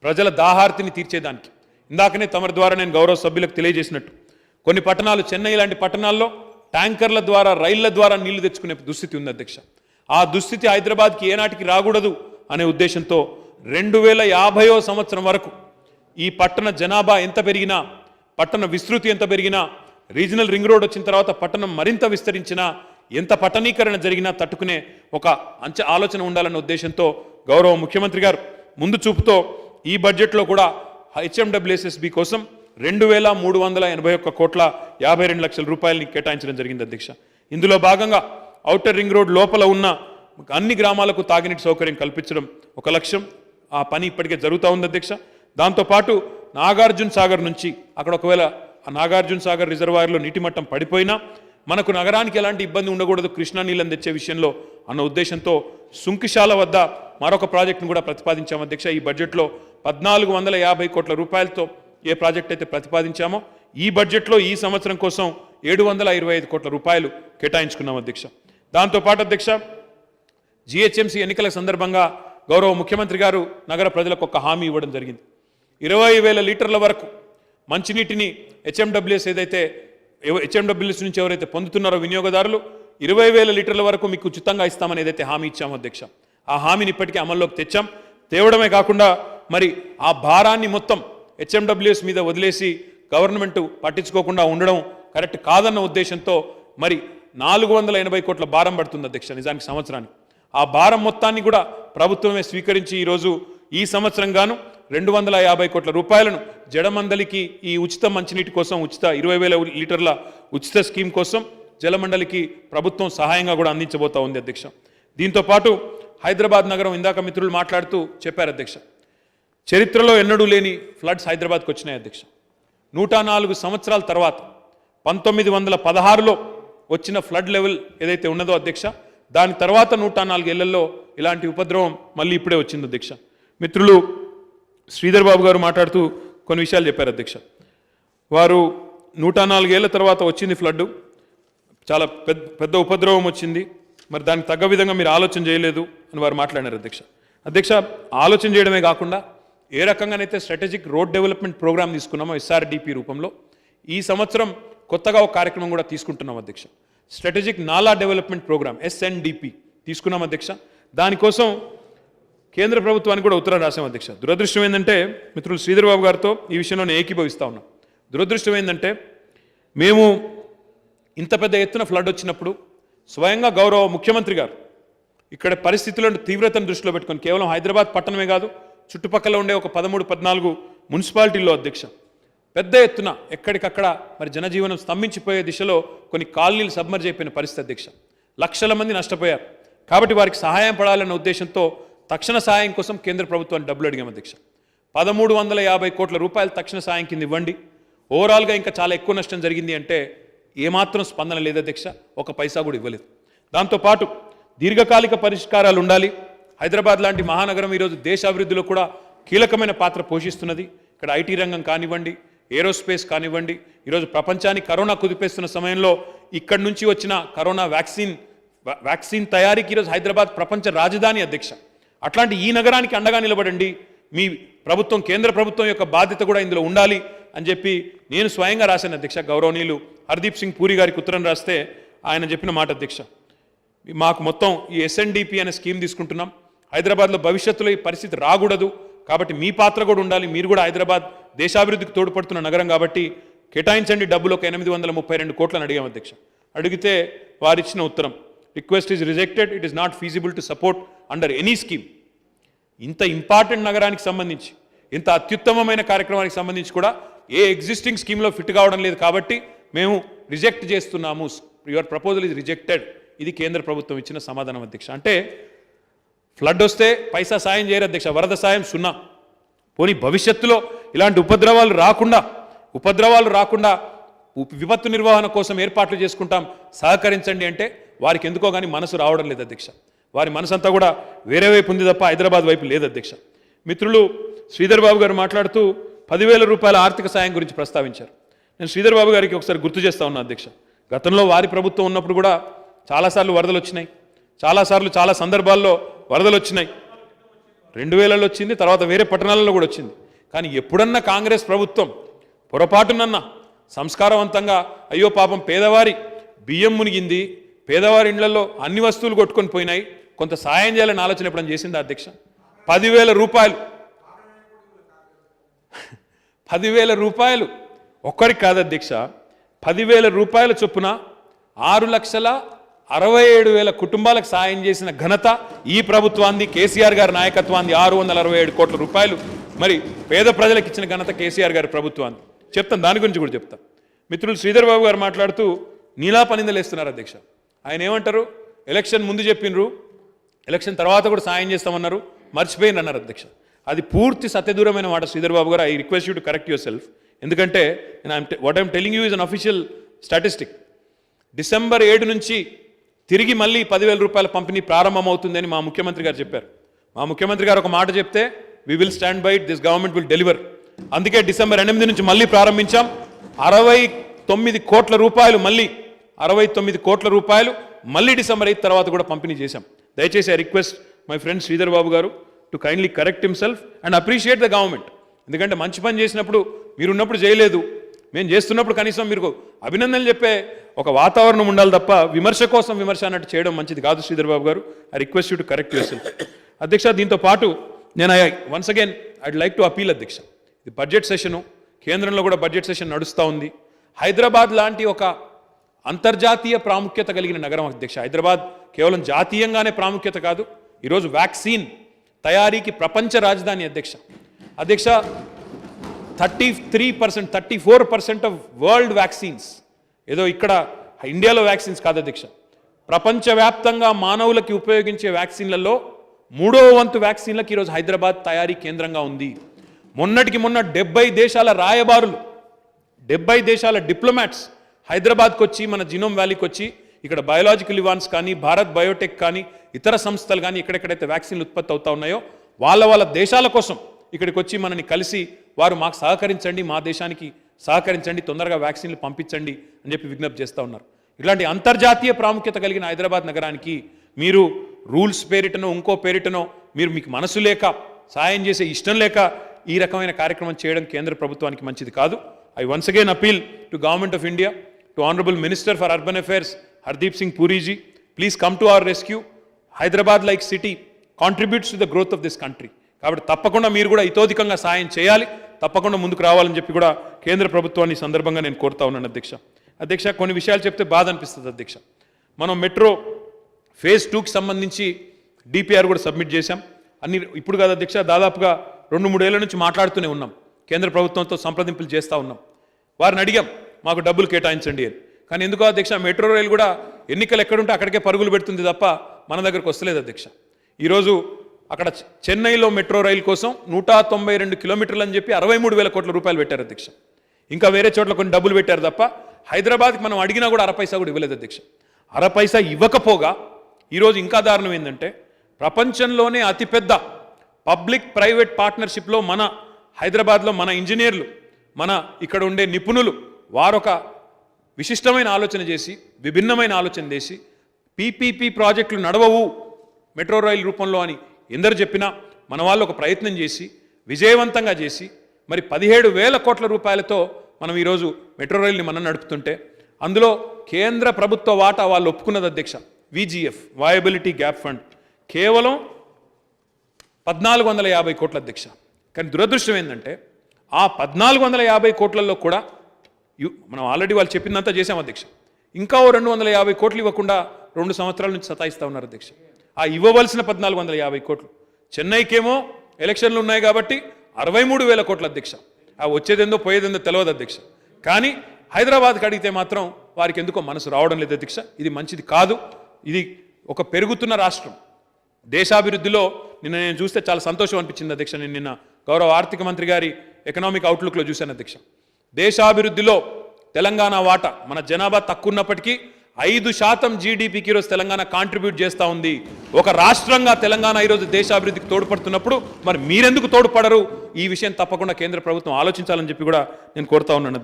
ప్రజల దాహార్తిని తీర్చేదానికి ఇందాకనే తమరి ద్వారా నేను గౌరవ సభ్యులకు తెలియజేసినట్టు కొన్ని పట్టణాలు, చెన్నై లాంటి పట్టణాల్లో ట్యాంకర్ల ద్వారా, రైళ్ల ద్వారా నీళ్లు తెచ్చుకునే దుస్థితి ఉంది అధ్యక్ష. ఆ దుస్థితి హైదరాబాద్కి ఏనాటికి రాకూడదు అనే ఉద్దేశంతో 2050వ సంవత్సరం వరకు ఈ పట్టణ జనాభా ఎంత పెరిగినా, పట్టణ విస్తృతి ఎంత పెరిగినా, రీజనల్ రింగ్ రోడ్ వచ్చిన తర్వాత పట్టణం మరింత విస్తరించినా, ఎంత పట్టణీకరణ జరిగినా తట్టుకునే ఒక ఆలోచన ఉండాలన్న ఉద్దేశంతో గౌరవ ముఖ్యమంత్రి గారు ముందు చూపుతో ఈ బడ్జెట్లో కూడా హెచ్ఎండబ్ల్యూఎస్ఎస్బి కోసం 2,381 కోట్ల 52 లక్షల రూపాయలని కేటాయించడం జరిగింది అధ్యక్ష. ఇందులో భాగంగా ఔటర్ రింగ్ రోడ్ లోపల ఉన్న అన్ని గ్రామాలకు తాగునీటి సౌకర్యం కల్పించడం ఒక లక్ష్యం. ఆ పని ఇప్పటికే జరుగుతూ ఉంది అధ్యక్ష. దాంతోపాటు నాగార్జున సాగర్ నుంచి అక్కడ ఒకవేళ ఆ నాగార్జున సాగర్ రిజర్వాయర్లో నీటి మట్టం పడిపోయినా మనకు నగరానికి ఎలాంటి ఇబ్బంది ఉండకూడదు కృష్ణా నీళ్ళని తెచ్చే విషయంలో అన్న ఉద్దేశంతో సుంకిశాల వద్ద మరొక ప్రాజెక్టును కూడా ప్రతిపాదించాము అధ్యక్ష. ఈ బడ్జెట్లో 1,450 కోట్ల రూపాయలతో ఏ ప్రాజెక్ట్ అయితే ప్రతిపాదించామో ఈ బడ్జెట్లో ఈ సంవత్సరం కోసం 725 కోట్ల రూపాయలు కేటాయించుకున్నాం అధ్యక్ష. దాంతోపాటు అధ్యక్ష, జిహెచ్ఎంసీ ఎన్నికల సందర్భంగా గౌరవ ముఖ్యమంత్రి గారు నగర ప్రజలకు ఒక హామీ ఇవ్వడం జరిగింది. 20,000 లీటర్ల వరకు మంచినీటిని హెచ్ఎండబ్ల్యూఎస్ నుంచి ఎవరైతే పొందుతున్నారో వినియోగదారులు 20,000 లీటర్ల వరకు మీకు ఉచితంగా ఇస్తామని ఏదైతే హామీ ఇచ్చామో అధ్యక్ష, ఆ హామీని ఇప్పటికీ అమల్లోకి తెచ్చాం. తేవడమే కాకుండా మరి ఆ భారాన్ని మొత్తం హెచ్ఎండబ్ల్యూఎస్ మీద వదిలేసి గవర్నమెంట్ పట్టించుకోకుండా ఉండడం కరెక్ట్ కాదన్న ఉద్దేశంతో మరి 480 కోట్ల భారం పడుతుంది అధ్యక్ష నిజానికి సంవత్సరానికి. ఆ భారం మొత్తాన్ని కూడా ప్రభుత్వమే స్వీకరించి ఈరోజు ఈ సంవత్సరం గాను 250 కోట్ల రూపాయలను జడమండలికి ఈ ఉచిత మంచినీటి కోసం, ఉచిత 20,000 లీటర్ల ఉచిత స్కీమ్ కోసం జలమండలికి ప్రభుత్వం సహాయంగా కూడా అందించబోతా ఉంది అధ్యక్ష. దీంతోపాటు హైదరాబాద్ నగరం ఇందాక మిత్రులు మాట్లాడుతూ చెప్పారు అధ్యక్ష, చరిత్రలో ఎన్నడూ లేని ఫ్లడ్స్ హైదరాబాద్కి వచ్చినాయి అధ్యక్ష. 104 సంవత్సరాల తర్వాత 1916లో వచ్చిన ఫ్లడ్ లెవెల్ ఏదైతే ఉన్నదో అధ్యక్ష దాని తర్వాత 104 ఏళ్లలో ఇలాంటి ఉపద్రవం మళ్ళీ ఇప్పుడే వచ్చింది అధ్యక్ష. మిత్రులు శ్రీధర్ బాబు గారు మాట్లాడుతూ కొన్ని విషయాలు చెప్పారు అధ్యక్ష. వారు 104 ఏళ్ల తర్వాత వచ్చింది ఫ్లడ్, చాలా పెద్ద ఉపద్రవం వచ్చింది, మరి దానికి తగ్గ విధంగా మీరు ఆలోచన చేయలేదు అని వారు మాట్లాడారు అధ్యక్ష. అధ్యక్ష, ఆలోచన చేయడమే కాకుండా ఏ రకంగానైతే స్ట్రాటజిక్ రోడ్ డెవలప్మెంట్ ప్రోగ్రామ్ తీసుకున్నామో ఎస్ఆర్డిపి రూపంలో, ఈ సంవత్సరం కొత్తగా ఒక కార్యక్రమం కూడా తీసుకుంటున్నాం అధ్యక్ష. స్ట్రాటజిక్ నాలా డెవలప్మెంట్ ప్రోగ్రామ్ ఎస్ఎన్డిపి తీసుకున్నాం అధ్యక్ష. దానికోసం కేంద్ర ప్రభుత్వానికి కూడా ఉత్తరం రాసాం అధ్యక్ష. దురదృష్టం ఏంటంటే మిత్రులు శ్రీధర్ బాబు గారితో ఈ విషయంలో నేను ఏకీభవిస్తా ఉన్నాం. దురదృష్టం ఏంటంటే మేము ఇంత పెద్ద ఎత్తున ఫ్లడ్ వచ్చినప్పుడు స్వయంగా గౌరవ ముఖ్యమంత్రి గారు ఇక్కడ పరిస్థితులను తీవ్రతను దృష్టిలో పెట్టుకొని కేవలం హైదరాబాద్ పట్టణమే కాదు, చుట్టుపక్కల ఉండే ఒక 13-14 మున్సిపాలిటీల్లో అధ్యక్ష పెద్ద ఎత్తున ఎక్కడికక్కడ మరి జనజీవనం స్తంభించిపోయే దిశలో కొన్ని కాలనీలు సబ్మర్జ్ అయిపోయిన పరిస్థితి అధ్యక్ష. లక్షల మంది నష్టపోయారు. కాబట్టి వారికి సహాయం పడాలన్న ఉద్దేశంతో తక్షణ సహాయం కోసం కేంద్ర ప్రభుత్వాన్ని డబ్బులు అడిగాం అధ్యక్ష. 1350 కోట్ల రూపాయలు తక్షణ సహాయం కింద ఇవ్వండి. ఓవరాల్గా ఇంకా చాలా ఎక్కువ నష్టం జరిగింది అంటే ఏమాత్రం స్పందన లేదు అధ్యక్ష, ఒక పైసా కూడా ఇవ్వలేదు. దాంతోపాటు దీర్ఘకాలిక పరిష్కారాలు ఉండాలి. హైదరాబాద్ లాంటి మహానగరం ఈరోజు దేశ అభివృద్ధిలో కూడా కీలకమైన పాత్ర పోషిస్తున్నది. ఇక్కడ ఐటీ రంగం కానివ్వండి, ఏరోస్పేస్ కానివ్వండి, ఈరోజు ప్రపంచాన్ని కరోనా కుదిపేస్తున్న సమయంలో ఇక్కడి నుంచి వచ్చిన కరోనా వ్యాక్సిన్ తయారీకి ఈరోజు హైదరాబాద్ ప్రపంచ రాజధాని అధ్యక్ష. అట్లాంటి ఈ నగరానికి అండగా నిలబడండి, మీ ప్రభుత్వం కేంద్ర ప్రభుత్వం యొక్క బాధ్యత కూడా ఇందులో ఉండాలి అని చెప్పి నేను స్వయంగా రాశాను అధ్యక్ష. గౌరవనీయులు హర్దీప్ సింగ్ పూరి గారికి ఉత్తరం రాస్తే ఆయన చెప్పిన మాట అధ్యక్ష, మాకు మొత్తం ఈ ఎస్ఎన్డిపి అనే స్కీమ్ తీసుకుంటున్నాం, హైదరాబాద్లో భవిష్యత్తులో ఈ పరిస్థితి రాకూడదు, కాబట్టి మీ పాత్ర కూడా ఉండాలి, మీరు కూడా హైదరాబాద్ దేశాభివృద్ధికి తోడ్పడుతున్న నగరం కాబట్టి కేటాయించండి డబ్బులు ఒక 832 కోట్లను అడిగాం అధ్యక్ష. అడిగితే వారిచ్చిన ఉత్తరం, request is rejected, it is not feasible to support under any scheme. ఇంత ఇంపార్టెంట్ నగరానికి సంబంధించి, ఇంత అత్యుత్తమమైన కార్యక్రమానికి సంబంధించి కూడా ఏ ఎగ్జిస్టింగ్ స్కీమ్లో ఫిట్ కావడం లేదు కాబట్టి మేము రిజెక్ట్ చేస్తున్నాము, యువర్ ప్రపోజల్ ఈజ్ రిజెక్టెడ్. ఇది కేంద్ర ప్రభుత్వం ఇచ్చిన సమాధానం అధ్యక్ష. అంటే ఫ్లడ్ వస్తే పైసా సాయం చేయరు అధ్యక్ష, వరద సాయం 0. పోనీ భవిష్యత్తులో ఇలాంటి ఉపద్రవాలు రాకుండా విపత్తు నిర్వహణ కోసం ఏర్పాట్లు చేసుకుంటాం, సహకరించండి అంటే వారికి ఎందుకో కానీ మనసు రావడం లేదు అధ్యక్ష. వారి మనసంతా కూడా వేరే వైపు ఉంది తప్ప హైదరాబాద్ వైపు లేదు అధ్యక్ష. మిత్రులు శ్రీధర్ బాబు గారు మాట్లాడుతూ 10,000 రూపాయల ఆర్థిక సాయం గురించి ప్రస్తావించారు. నేను శ్రీధర్ బాబు గారికి ఒకసారి గుర్తు చేస్తా ఉన్నా అధ్యక్ష. గతంలో వారి ప్రభుత్వం ఉన్నప్పుడు కూడా చాలాసార్లు వరదలు వచ్చినాయి, చాలా సందర్భాల్లో వరదలు వచ్చినాయి. 2000లో వచ్చింది, తర్వాత వేరే పట్టణాలలో కూడా వచ్చింది. కానీ ఎప్పుడన్నా కాంగ్రెస్ ప్రభుత్వం పొరపాటునన్నా సంస్కారవంతంగా అయ్యో పాపం పేదవారి బియ్యం మునిగింది, పేదవారి ఇళ్లలో అన్ని వస్తువులు కొట్టుకొని పోయినాయి, కొంత సాయం చేయాలని ఆలోచన ఎప్పుడన్నా చేసిందా అధ్యక్ష? 10,000 రూపాయలు 10,000 రూపాయలు ఒక్కరికి కాదు అధ్యక్ష, 10,000 రూపాయల చొప్పున 6,67,000 కుటుంబాలకు సాయం చేసిన ఘనత ఈ ప్రభుత్వాన్ని, కేసీఆర్ గారి నాయకత్వాన్ని. 667 కోట్ల రూపాయలు మరి పేద ప్రజలకు ఇచ్చిన ఘనత కేసీఆర్ గారి ప్రభుత్వాన్ని. చెప్తాను, దాని గురించి కూడా చెప్తాను. మిత్రులు శ్రీధర్ బాబు గారు మాట్లాడుతూ నీలా పనిందలేస్తున్నారు అధ్యక్ష. ఆయన ఏమంటారు, ఎలక్షన్ ముందు చెప్పినరు, ఎలక్షన్ తర్వాత కూడా సాయం చేస్తామన్నారు, మర్చిపోయిన అన్నారు అధ్యక్ష. అది పూర్తి సత్యదూరమైన మాట శ్రీధర్ బాబు గారు. I request you to correct yourself. ఎందుకంటే what I'm telling you is unofficial statistic. December 7 నుంచి తిరిగి మళ్ళీ 10,000 రూపాయల పంపిణీ ప్రారంభమవుతుందని మా ముఖ్యమంత్రి గారు చెప్పారు. మా ముఖ్యమంత్రి గారు ఒక మాట చెప్తే we will stand by it, this government will deliver. అందుకే డిసెంబర్ 8 నుంచి మళ్ళీ ప్రారంభించాం. 69 కోట్ల రూపాయలు మళ్ళీ 69 కోట్ల రూపాయలు మళ్ళీ డిసెంబర్ 8 తర్వాత కూడా పంపిణీ చేశాం. దయచేసి I request my friend Sridhar Babu గారు to kindly correct himself and appreciate the government. ఎందుకంటే మంచి పని చేసినప్పుడు మీరున్నప్పుడు చేయలేదు, మేము చేస్తున్నప్పుడు కనీసం మీరు అభినందనలు చెప్పే ఒక వాతావరణం ఉండాలి తప్ప విమర్శ కోసం విమర్శ అన్నట్టు చేయడం మంచిది కాదు శ్రీధర్ బాబు గారు. I request you to correct your self అధ్యక్ష. దీంతో పాటు నేను once again I'd like to appeal అధ్యక్ష, ఇది బడ్జెట్ సెషను, కేంద్రంలో కూడా బడ్జెట్ సెషన్ నడుస్తూ ఉంది. హైదరాబాద్ లాంటి ఒక అంతర్జాతీయ ప్రాముఖ్యత కలిగిన నగరం అధ్యక్ష. హైదరాబాద్ కేవలం జాతీయంగానే ప్రాముఖ్యత కాదు, ఈరోజు వ్యాక్సిన్ తయారీకి ప్రపంచ రాజధాని అధ్యక్ష. 34% ఆఫ్ వరల్డ్ వ్యాక్సిన్స్, ఏదో ఇక్కడ ఇండియాలో వ్యాక్సిన్స్ కాదు అధ్యక్ష, ప్రపంచవ్యాప్తంగా మానవులకి ఉపయోగించే వ్యాక్సిన్లలో 3వ వంతు వ్యాక్సిన్లకు ఈరోజు హైదరాబాద్ తయారీ కేంద్రంగా ఉంది. మొన్నటికి మొన్న 70 దేశాల రాయబారులు, 70 దేశాల డిప్లొమాట్స్ హైదరాబాద్కి వచ్చి, మన జినోమ్ వ్యాలీకి వచ్చి ఇక్కడ బయోలాజికల్ ఇవాన్స్ కానీ భారత్ బయోటెక్ కానీ ఇతర సంస్థలు కానీ ఎక్కడెక్కడైతే వ్యాక్సిన్లు ఉత్పత్తి అవుతా ఉన్నాయో వాళ్ళ దేశాల కోసం ఇక్కడికి వచ్చి మనని కలిసి వారు మాకు సహకరించండి, మా దేశానికి సహకరించండి, తొందరగా వ్యాక్సిన్లు పంపించండి అని చెప్పి విజ్ఞప్తి చేస్తూ ఉన్నారు. ఇలాంటి అంతర్జాతీయ ప్రాముఖ్యత కలిగిన హైదరాబాద్ నగరానికి మీరు రూల్స్ పేరిటనో ఇంకో పేరిటనో మీకు మనసు లేక సాయం చేసే ఇష్టం లేక ఈ రకమైన కార్యక్రమం చేయడం కేంద్ర ప్రభుత్వానికి మంచిది కాదు. I once again appeal to government of India, to honourable minister for urban affairs Hardeep Singh Puri ji, please come to our rescue. Hyderabad like city contributes to the growth of this country. కాబట్టి తప్పకుండా మీరు కూడా ఇతోధికంగా సాయం చేయాలి, తప్పకుండా ముందుకు రావాలని చెప్పి కూడా కేంద్ర ప్రభుత్వాన్ని ఈ సందర్భంగా నేను కోరుతా ఉన్నాను అధ్యక్ష. కొన్ని విషయాలు చెప్తే బాధ అనిపిస్తుంది అధ్యక్ష. మనం మెట్రో ఫేజ్ 2కి సంబంధించి డిపిఆర్ కూడా సబ్మిట్ చేశాం. ఇప్పుడు కాదు అధ్యక్ష, దాదాపుగా 2-3 ఏళ్ల నుంచి మాట్లాడుతూనే ఉన్నాం, కేంద్ర ప్రభుత్వంతో సంప్రదింపులు చేస్తూ ఉన్నాం. వారిని అడిగాం మాకు డబ్బులు కేటాయించండి అని. కానీ ఎందుకో అధ్యక్ష మెట్రో రైలు కూడా ఎన్నికలు ఎక్కడుంటే అక్కడికే పరుగులు పెడుతుంది తప్ప మన దగ్గరకు వస్తలేదు అధ్యక్ష. ఈరోజు అక్కడ చెన్నైలో మెట్రో రైలు కోసం 192 కిలోమీటర్లు అని చెప్పి 63,000 కోట్ల రూపాయలు పెట్టారు అధ్యక్ష. ఇంకా వేరే చోట్ల కొన్ని డబ్బులు పెట్టారు తప్ప హైదరాబాద్కి మనం అడిగినా కూడా 1 పైసా కూడా ఇవ్వలేదు అధ్యక్ష. 1 పైసా ఇవ్వకపోగా ఈరోజు ఇంకా దారుణం ఏంటంటే ప్రపంచంలోనే అతిపెద్ద పబ్లిక్ ప్రైవేట్ పార్ట్నర్షిప్లో మన హైదరాబాద్లో మన ఇంజనీర్లు, మన ఇక్కడ ఉండే నిపుణులు వారొక విశిష్టమైన ఆలోచన చేసి, విభిన్నమైన ఆలోచన చేసి పీపీపీ ప్రాజెక్టులు నడవవు మెట్రో రైలు రూపంలో అని ఎందరు చెప్పినా మన వాళ్ళు ఒక ప్రయత్నం చేసి విజయవంతంగా చేసి మరి 17,000 కోట్ల రూపాయలతో మనం ఈరోజు మెట్రో రైలుని మనం నడుపుతుంటే అందులో కేంద్ర ప్రభుత్వ వాటా వాళ్ళు ఒప్పుకున్నది అధ్యక్ష. విజిఎఫ్ వయబిలిటీ గ్యాప్ ఫండ్ కేవలం 1,450 కోట్ల అధ్యక్ష. కానీ దురదృష్టం ఏంటంటే ఆ 1,450 కోట్లలో కూడా మనం ఆల్రెడీ వాళ్ళు చెప్పినంత చేశాం అధ్యక్ష. ఇంకా 250 కోట్లు ఇవ్వకుండా 2 సంవత్సరాల నుంచి సతాయిస్తూ ఉన్నారు అధ్యక్ష. ఆ ఇవ్వవలసిన 1,450 కోట్లు చెన్నైకేమో ఎలక్షన్లు ఉన్నాయి కాబట్టి 63,000 కోట్ల అధ్యక్ష. ఆ వచ్చేదేందో పోయేదేందో తెలియదు అధ్యక్ష. కానీ హైదరాబాద్కి అడిగితే మాత్రం వారికి ఎందుకో మనసు రావడం లేదు అధ్యక్ష. ఇది మంచిది కాదు. ఇది ఒక పెరుగుతున్న రాష్ట్రం. దేశాభివృద్ధిలో నేను చూస్తే చాలా సంతోషం అనిపించింది అధ్యక్ష. నేను నిన్న గౌరవ ఆర్థిక మంత్రి గారి ఎకనామిక్ అవుట్లుక్లో చూశాను అధ్యక్ష. దేశాభివృద్ధిలో తెలంగాణ వాటా మన జనాభా తక్కువ ఉన్నప్పటికీ 5% జీడీపీకి ఈరోజు తెలంగాణ కాంట్రిబ్యూట్ చేస్తూ ఉంది. ఒక రాష్ట్రంగా తెలంగాణ ఈరోజు దేశాభివృద్ధికి తోడ్పడుతున్నప్పుడు మరి మీరెందుకు తోడ్పడరు? ఈ విషయం తప్పకుండా కేంద్ర ప్రభుత్వం ఆలోచించాలని చెప్పి కూడా నేను కోరుతా ఉన్నాను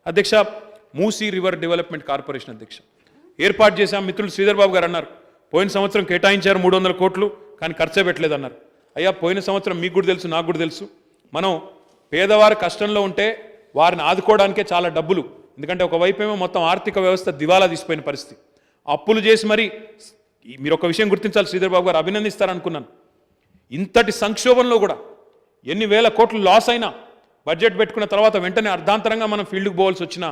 అధ్యక్ష. మూసీ రివర్ డెవలప్మెంట్ కార్పొరేషన్ అధ్యక్ష ఏర్పాటు చేశాం. మిత్రులు శ్రీధర్ బాబు గారు అన్నారు పోయిన సంవత్సరం కేటాయించారు 300 కోట్లు కానీ ఖర్చే పెట్టలేదు అన్నారు. అయ్యా పోయిన సంవత్సరం మీకు కూడా తెలుసు, నాకు కూడా తెలుసు, మనం పేదవారు కష్టంలో ఉంటే వారిని ఆదుకోవడానికే చాలా డబ్బులు, ఎందుకంటే ఒకవైపేమో మొత్తం ఆర్థిక వ్యవస్థ దివాలా తీసిపోయిన పరిస్థితి, అప్పులు చేసి మరి మీరు ఒక విషయం గుర్తించాలి, శ్రీధర్ బాబు గారు అభినందిస్తారనుకున్నాను. ఇంతటి సంక్షోభంలో కూడా ఎన్ని వేల కోట్లు లాస్ అయినా బడ్జెట్ పెట్టుకున్న తర్వాత వెంటనే అర్ధాంతరంగా మనం ఫీల్డ్కి పోవాల్సి వచ్చినా,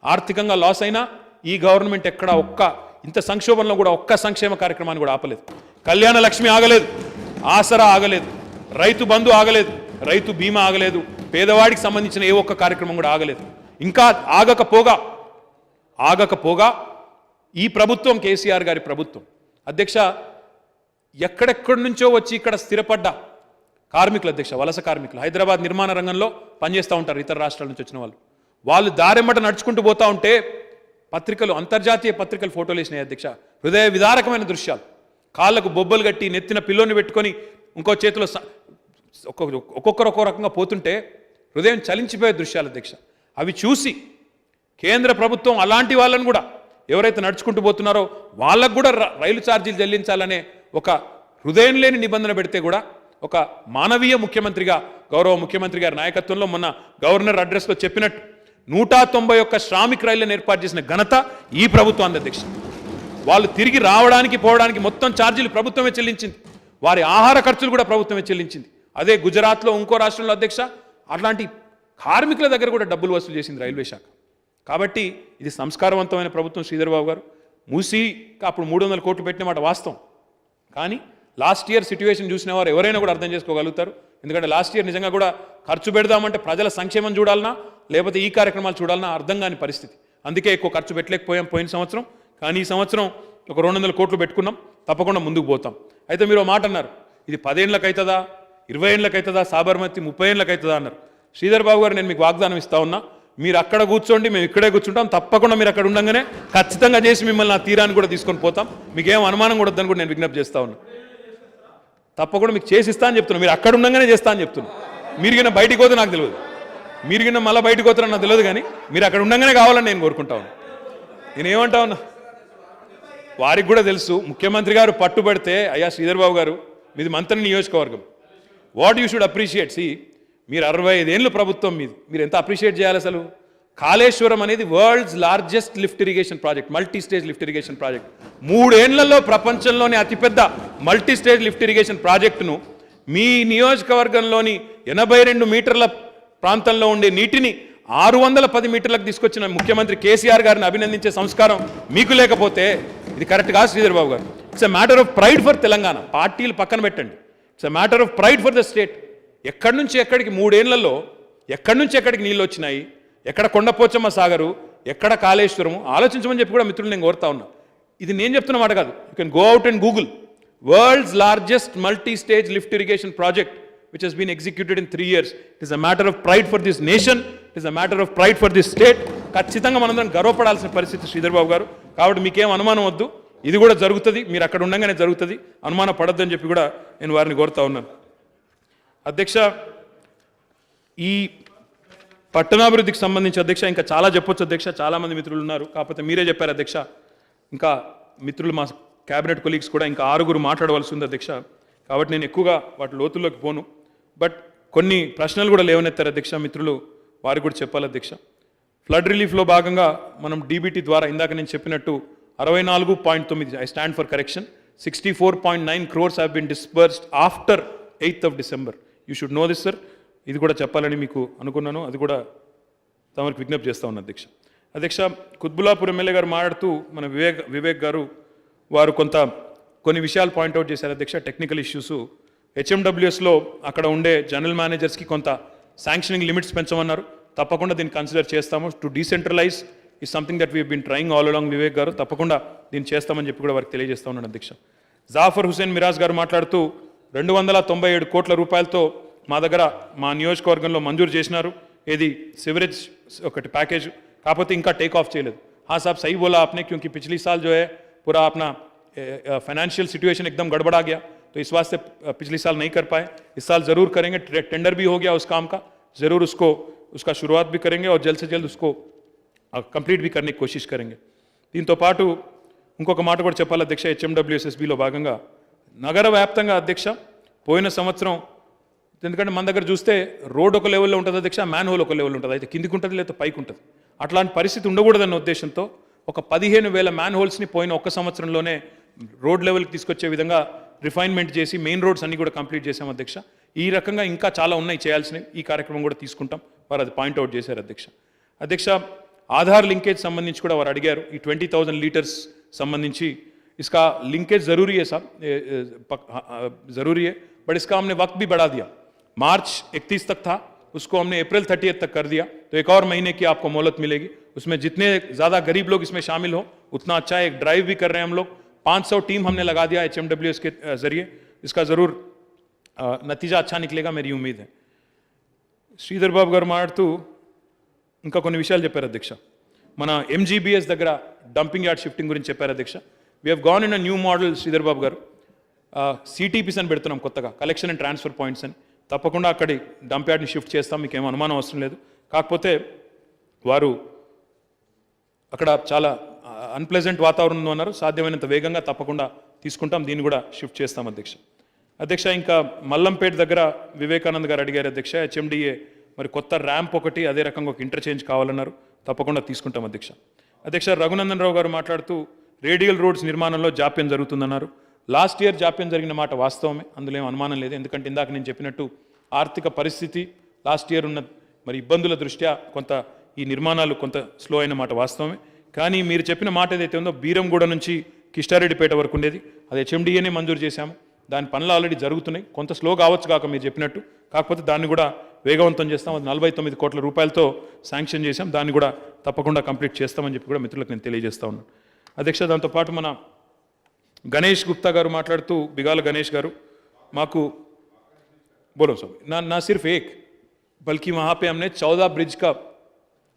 ఆర్థికంగా లాస్ అయినా ఈ గవర్నమెంట్ ఎక్కడ ఇంత సంక్షోభంలో కూడా ఒక్క సంక్షేమ కార్యక్రమాన్ని కూడా ఆపలేదు. కళ్యాణ లక్ష్మి ఆగలేదు, ఆసరా ఆగలేదు, రైతు బంధు ఆగలేదు, రైతు బీమా ఆగలేదు, పేదవాడికి సంబంధించిన ఏ ఒక్క కార్యక్రమం కూడా ఆగలేదు. ఇంకా ఆగకపోగా ఈ ప్రభుత్వం కేసీఆర్ గారి ప్రభుత్వం అధ్యక్ష ఎక్కడెక్కడి నుంచో వచ్చి ఇక్కడ స్థిరపడ్డ కార్మికులు అధ్యక్ష, వలస కార్మికులు హైదరాబాద్ నిర్మాణ రంగంలో పనిచేస్తూ ఉంటారు, ఇతర రాష్ట్రాల నుంచి వచ్చిన వాళ్ళు దారెమ్మట నడుచుకుంటూ పోతూ ఉంటే పత్రికలు, అంతర్జాతీయ పత్రికలు ఫోటోలు వేసినాయి అధ్యక్ష. హృదయ విదారకమైన దృశ్యాలు, కాళ్ళకు బొబ్బలు కట్టి నెత్తిన పిల్లోని పెట్టుకొని ఇంకో చేతిలో ఒక్కొక్కరు ఒక్కో రకంగా పోతుంటే హృదయం చలించిపోయే దృశ్యాలు అధ్యక్ష. అవి చూసి కేంద్ర ప్రభుత్వం అలాంటి వాళ్ళని కూడా ఎవరైతే నడుచుకుంటూ పోతున్నారో వాళ్ళకు కూడా రైలు ఛార్జీలు చెల్లించాలనే ఒక హృదయం లేని నిబంధన పెడితే కూడా ఒక మానవీయ ముఖ్యమంత్రిగా, గౌరవ ముఖ్యమంత్రి గారి నాయకత్వంలో మొన్న గవర్నర్ అడ్రస్లో చెప్పినట్టు 191 శ్రామిక్ రైళ్లను ఏర్పాటు చేసిన ఘనత ఈ ప్రభుత్వానికి అధ్యక్ష. వాళ్ళు తిరిగి రావడానికి పోవడానికి మొత్తం ఛార్జీలు ప్రభుత్వమే చెల్లించింది, వారి ఆహార ఖర్చులు కూడా ప్రభుత్వమే చెల్లించింది. అదే గుజరాత్లో ఇంకో రాష్ట్రంలో అధ్యక్ష అట్లాంటి కార్మికుల దగ్గర కూడా డబ్బులు వసూలు చేసింది రైల్వే శాఖ. కాబట్టి ఇది సంస్కారవంతమైన ప్రభుత్వం శ్రీధర్ బాబు గారు. మూసీకి అప్పుడు 300 కోట్లు పెట్టిన మాట వాస్తవం, కానీ లాస్ట్ ఇయర్ సిట్యుయేషన్ చూసిన వారు ఎవరైనా కూడా అర్థం చేసుకోగలుగుతారు. ఎందుకంటే లాస్ట్ ఇయర్ నిజంగా కూడా ఖర్చు పెడదామంటే ప్రజల సంక్షేమం చూడాలన్నా లేకపోతే ఈ కార్యక్రమాలు చూడాలన్నా అర్థం కాని పరిస్థితి. అందుకే ఎక్కువ ఖర్చు పెట్టలేకపోయాం పోయిన సంవత్సరం. కానీ ఈ సంవత్సరం ఒక 200 కోట్లు పెట్టుకున్నాం, తప్పకుండా ముందుకు పోతాం. అయితే మీరు మాట అన్నారు ఇది 10 ఏళ్ళకి అవుతుందా, 20 ఏళ్ళకి అవుతుందా, సాబర్మతి 30 ఏళ్ళకి అవుతుందా అన్నారు. శ్రీధర్ బాబు గారు నేను మీకు వాగ్దానం ఇస్తా ఉన్నా, మీరు అక్కడ కూర్చోండి, మేము ఇక్కడే కూర్చుంటాం. తప్పకుండా మీరు అక్కడ ఉండగానే ఖచ్చితంగా చేసి మిమ్మల్ని నా తీరాన్ని కూడా తీసుకొని పోతాం. మీకేం అనుమానం కూడా వద్దని కూడా నేను విజ్ఞప్తి చేస్తా ఉన్నాను. తప్పకుండా మీకు చేసి ఇస్తా అని చెప్తున్నాను. మీరు అక్కడ ఉండగానే చేస్తా అని చెప్తున్నాను. మీరు కింద బయటికి పోతే నాకు తెలియదు, మీరు కింద మళ్ళీ బయటకు పోతారని నాకు తెలియదు, కానీ మీరు అక్కడ ఉండగానే కావాలని నేను కోరుకుంటా ఉన్నాను. నేను ఏమంటా ఉన్నా, వారికి కూడా తెలుసు, ముఖ్యమంత్రి గారు పట్టుబడితే అయ్యా శ్రీధర్ బాబు గారు మీది మంత్రి నియోజకవర్గం, what you should appreciate. See మీరు 65 ఏళ్ళు ప్రభుత్వం మీది, మీరు ఎంత అప్రిషియేట్ చేయాలి అసలు. కాళేశ్వరం అనేది world's largest lift irrigation project, multi stage lift irrigation project. 3 ఏళ్లలో ప్రపంచంలోని అతిపెద్ద మల్టీ స్టేజ్ లిఫ్ట్ ఇరిగేషన్ ప్రాజెక్టును మీ నియోజకవర్గంలోని 82 మీటర్ల ప్రాంతంలో ఉండే నీటిని 610 మీటర్లకు తీసుకొచ్చిన ముఖ్యమంత్రి కేసీఆర్ గారిని అభినందించే సంస్కారం మీకు లేకపోతే ఇది కరెక్ట్ కాదు శ్రీధర్ బాబు గారు. It's a matter of pride for Telangana. పార్టీలు పక్కన పెట్టండి, it's a matter of pride for the state. ఎక్కడి నుంచి ఎక్కడికి 3 ఏళ్లలో ఎక్కడి నుంచి ఎక్కడికి నీళ్ళు వచ్చినాయి, ఎక్కడ కొండపోచమ్మ సాగరు, ఎక్కడ కాళేశ్వరము, ఆలోచించమని చెప్పి కూడా మిత్రులు నేను కోరుతా ఉన్నా. ఇది నేను చెప్తున్న మాట కాదు. You can go out and Google world's largest multi stage lift irrigation project which has been executed in 3 years. It is a matter of pride for this nation. It is a matter of pride for this state. ఖచ్చితంగా మనందరం గర్వపడాల్సిన పరిస్థితి శ్రీధర్ బాబు గారు. కాబట్టి మీకేం అనుమానం వద్దు, ఇది కూడా జరుగుతుంది, మీరు అక్కడ ఉండగానే జరుగుతుంది, అనుమానం పడద్దని చెప్పి కూడా నేను వారిని కోరుతా ఉన్నాను. అధ్యక్ష, ఈ పట్టణాభివృద్ధికి సంబంధించి అధ్యక్ష ఇంకా చాలా చెప్పొచ్చు అధ్యక్ష, చాలామంది మిత్రులు ఉన్నారు, కాకపోతే మీరే చెప్పారు అధ్యక్ష. ఇంకా మిత్రులు మా క్యాబినెట్ కొలీగ్స్ కూడా ఇంకా 6 మాట్లాడవలసి ఉంది అధ్యక్ష. కాబట్టి నేను ఎక్కువగా వాటి లోతుల్లోకి పోను. బట్ కొన్ని ప్రశ్నలు కూడా లేవనెత్తారు అధ్యక్ష మిత్రులు, వారికి కూడా చెప్పాలి అధ్యక్ష. ఫ్లడ్ రిలీఫ్లో భాగంగా మనం డీబీటీ ద్వారా ఇందాక నేను చెప్పినట్టు 64.9, I stand for correction, 64.9 crores have been disbursed after 8th of December. You should know this sir. ఇది కూడా చెప్పాలని మీకు అనుకున్నాను, అది కూడా తమకు విజ్ఞప్తి చేస్తా ఉన్నాను అధ్యక్ష. అధ్యక్ష, కుత్బుల్లాపూర్ ఎమ్మెల్యే గారు మాట్లాడుతూ మన వివేక్ గారు వారు కొన్ని విషయాలు పాయింట్అవుట్ చేశారు అధ్యక్ష. టెక్నికల్ ఇష్యూస్ హెచ్ఎండబ్ల్యూఎస్లో అక్కడ ఉండే జనరల్ మేనేజర్స్కి కొంత శాంక్షనింగ్ లిమిట్స్ పెంచమన్నారు. తప్పకుండా దీన్ని కన్సిడర్ చేస్తాము. To decentralise is something that we been trying all along Vivek గారు. తప్పకుండా దీన్ని చేస్తామని చెప్పి కూడా వారికి తెలియజేస్తా ఉన్నాను అధ్యక్ష. జాఫర్ హుసేన్ మిరాజ్ గారు మాట్లాడుతూ 297 కోట్ల రూపాయలతో మా దగ్గర మా నియోజకవర్గంలో మంజూరు చేసినారు. ఏది సివరేజ్ ఒకటి ప్యాకేజ్, కాకపోతే ఇంకా టేక్ ఆఫ్ చేయలేదు. हाँ साहब सही बोला आपने, क्योंकि पिछली साल जो है पूरा अपना फाइनेंशियल सिचुएशन एकदम गड़बड़ा गया, तो इस वास्ते पिछली साल नहीं कर पाए. इस साल ज़रूर करेंगे. टेंडर भी हो गया उस काम का, ज़रूर उसका शुरुआत भी करेंगे और जल्द से जल्द उसको कंप्लीट भी करने की कोशिश करेंगे. దీంతో పాటు ఇంకొక మాట కూడా చెప్పాలి అధ్యక్ష. హెచ్ఎండబ్ల్యూఎస్ఎస్బిలో భాగంగా నగర వ్యాప్తంగా అధ్యక్ష పోయిన సంవత్సరం, ఎందుకంటే మన దగ్గర చూస్తే రోడ్ ఒక లెవెల్లో ఉంటుంది అధ్యక్ష, మ్యాన్ హోల్ ఒక లెవెల్ ఉంటుంది, అయితే కిందికి ఉంటుంది లేదా పైకి ఉంటుంది. అట్లాంటి పరిస్థితి ఉండకూడదన్న ఉద్దేశంతో ఒక 15,000 మ్యాన్ హోల్స్ని పోయిన ఒక్క సంవత్సరంలోనే రోడ్ లెవెల్కి తీసుకొచ్చే విధంగా రిఫైన్మెంట్ చేసి మెయిన్ రోడ్స్ అన్ని కూడా కంప్లీట్ చేశాం అధ్యక్ష. ఈ రకంగా ఇంకా చాలా ఉన్నాయి చేయాల్సినవి, ఈ కార్యక్రమం కూడా తీసుకుంటాం. వారు అది పాయింట్అవుట్ చేశారు అధ్యక్ష. అధ్యక్ష, ఆధార్ లింకేజ్ సంబంధించి కూడా వారు అడిగారు. ఈ 20,000 లీటర్స్ సంబంధింంచి इसका लिंकेज ज़रूरी है साहब, ज़रूरी है, बट इसका हमने वक्त भी बढ़ा दिया. मार्च 31 तक था, उसको हमने अप्रैल 30 तक कर दिया, तो एक और महीने की आपको मोहलत मिलेगी. उसमें जितने ज़्यादा गरीब लोग इसमें शामिल हो उतना अच्छा है. एक ड्राइव भी कर रहे हैं हम लोग, 500 टीम हमने लगा दिया HMWS के ज़रिए. इसका ज़रूर नतीजा अच्छा निकलेगा, मेरी उम्मीद है. శ్రీధర్ బాబు గారు మాట్లాడుతూ ఇంకా కొన్ని విషయాలు చెప్పారు అధ్యక్ష. మన MGBS దగ్గర డంపింగ్ యార్డ్ షిఫ్టింగ్ గురించి చెప్పారు అధ్యక్ష. We have gone in a new model Sridhar Babu గారు. CTPs అని పెడుతున్నాం కొత్తగా, కలెక్షన్ అండ్ ట్రాన్స్ఫర్ పాయింట్స్ అని. తప్పకుండా అక్కడి డంప్ యార్డ్ని షిఫ్ట్ చేస్తాం, మీకు ఏం అనుమానం అవసరం లేదు. కాకపోతే వారు అక్కడ చాలా అన్ప్లెజెంట్ వాతావరణం అన్నారు. సాధ్యమైనంత వేగంగా తప్పకుండా తీసుకుంటాం, దీన్ని కూడా షిఫ్ట్ చేస్తాం అధ్యక్ష. అధ్యక్ష, ఇంకా మల్లంపేట దగ్గర వివేకానంద్ గారు అడిగారు అధ్యక్ష. HMDA మరి కొత్త ర్యాంప్ ఒకటి, అదే రకంగా ఒక ఇంటర్చేంజ్ కావాలన్నారు. తప్పకుండా తీసుకుంటాం అధ్యక్ష. అధ్యక్ష, రఘునందన్ రావు గారు మాట్లాడుతూ రేడియల్ రోడ్స్ నిర్మాణంలో జాప్యం జరుగుతుందన్నారు. లాస్ట్ ఇయర్ జాప్యం జరిగిన మాట వాస్తవమే, అందులో ఏం అనుమానం లేదు. ఎందుకంటే ఇందాక నేను చెప్పినట్టు ఆర్థిక పరిస్థితి లాస్ట్ ఇయర్ ఉన్న మరి ఇబ్బందుల దృష్ట్యా కొంత ఈ నిర్మాణాలు కొంత స్లో అయిన మాట వాస్తవమే. కానీ మీరు చెప్పిన మాట ఏదైతే ఉందో బీరంగూడ నుంచి కిష్టారెడ్డిపేట వరకు ఉండేది, అది HMDAనే మంజూరు చేశాము. దాని పనులు ఆల్రెడీ జరుగుతున్నాయి. కొంత స్లో కావచ్చు కాక మీరు చెప్పినట్టు, కాకపోతే దాన్ని కూడా వేగవంతం చేస్తాం. అది 49 కోట్ల రూపాయలతో శాంక్షన్ చేశాం, దాన్ని కూడా తప్పకుండా కంప్లీట్ చేస్తామని చెప్పి కూడా మిత్రులకు నేను తెలియజేస్తా ఉన్నాను అధ్యక్ష. దాంతోపాటు మన గణేష్ గుప్తా గారు మాట్లాడుతూ, బిగాల గణేష్ గారు, మాకు बोलो सब ना सिर्फ एक बल्कि वहाँ पे हमने 14 ब्रिज का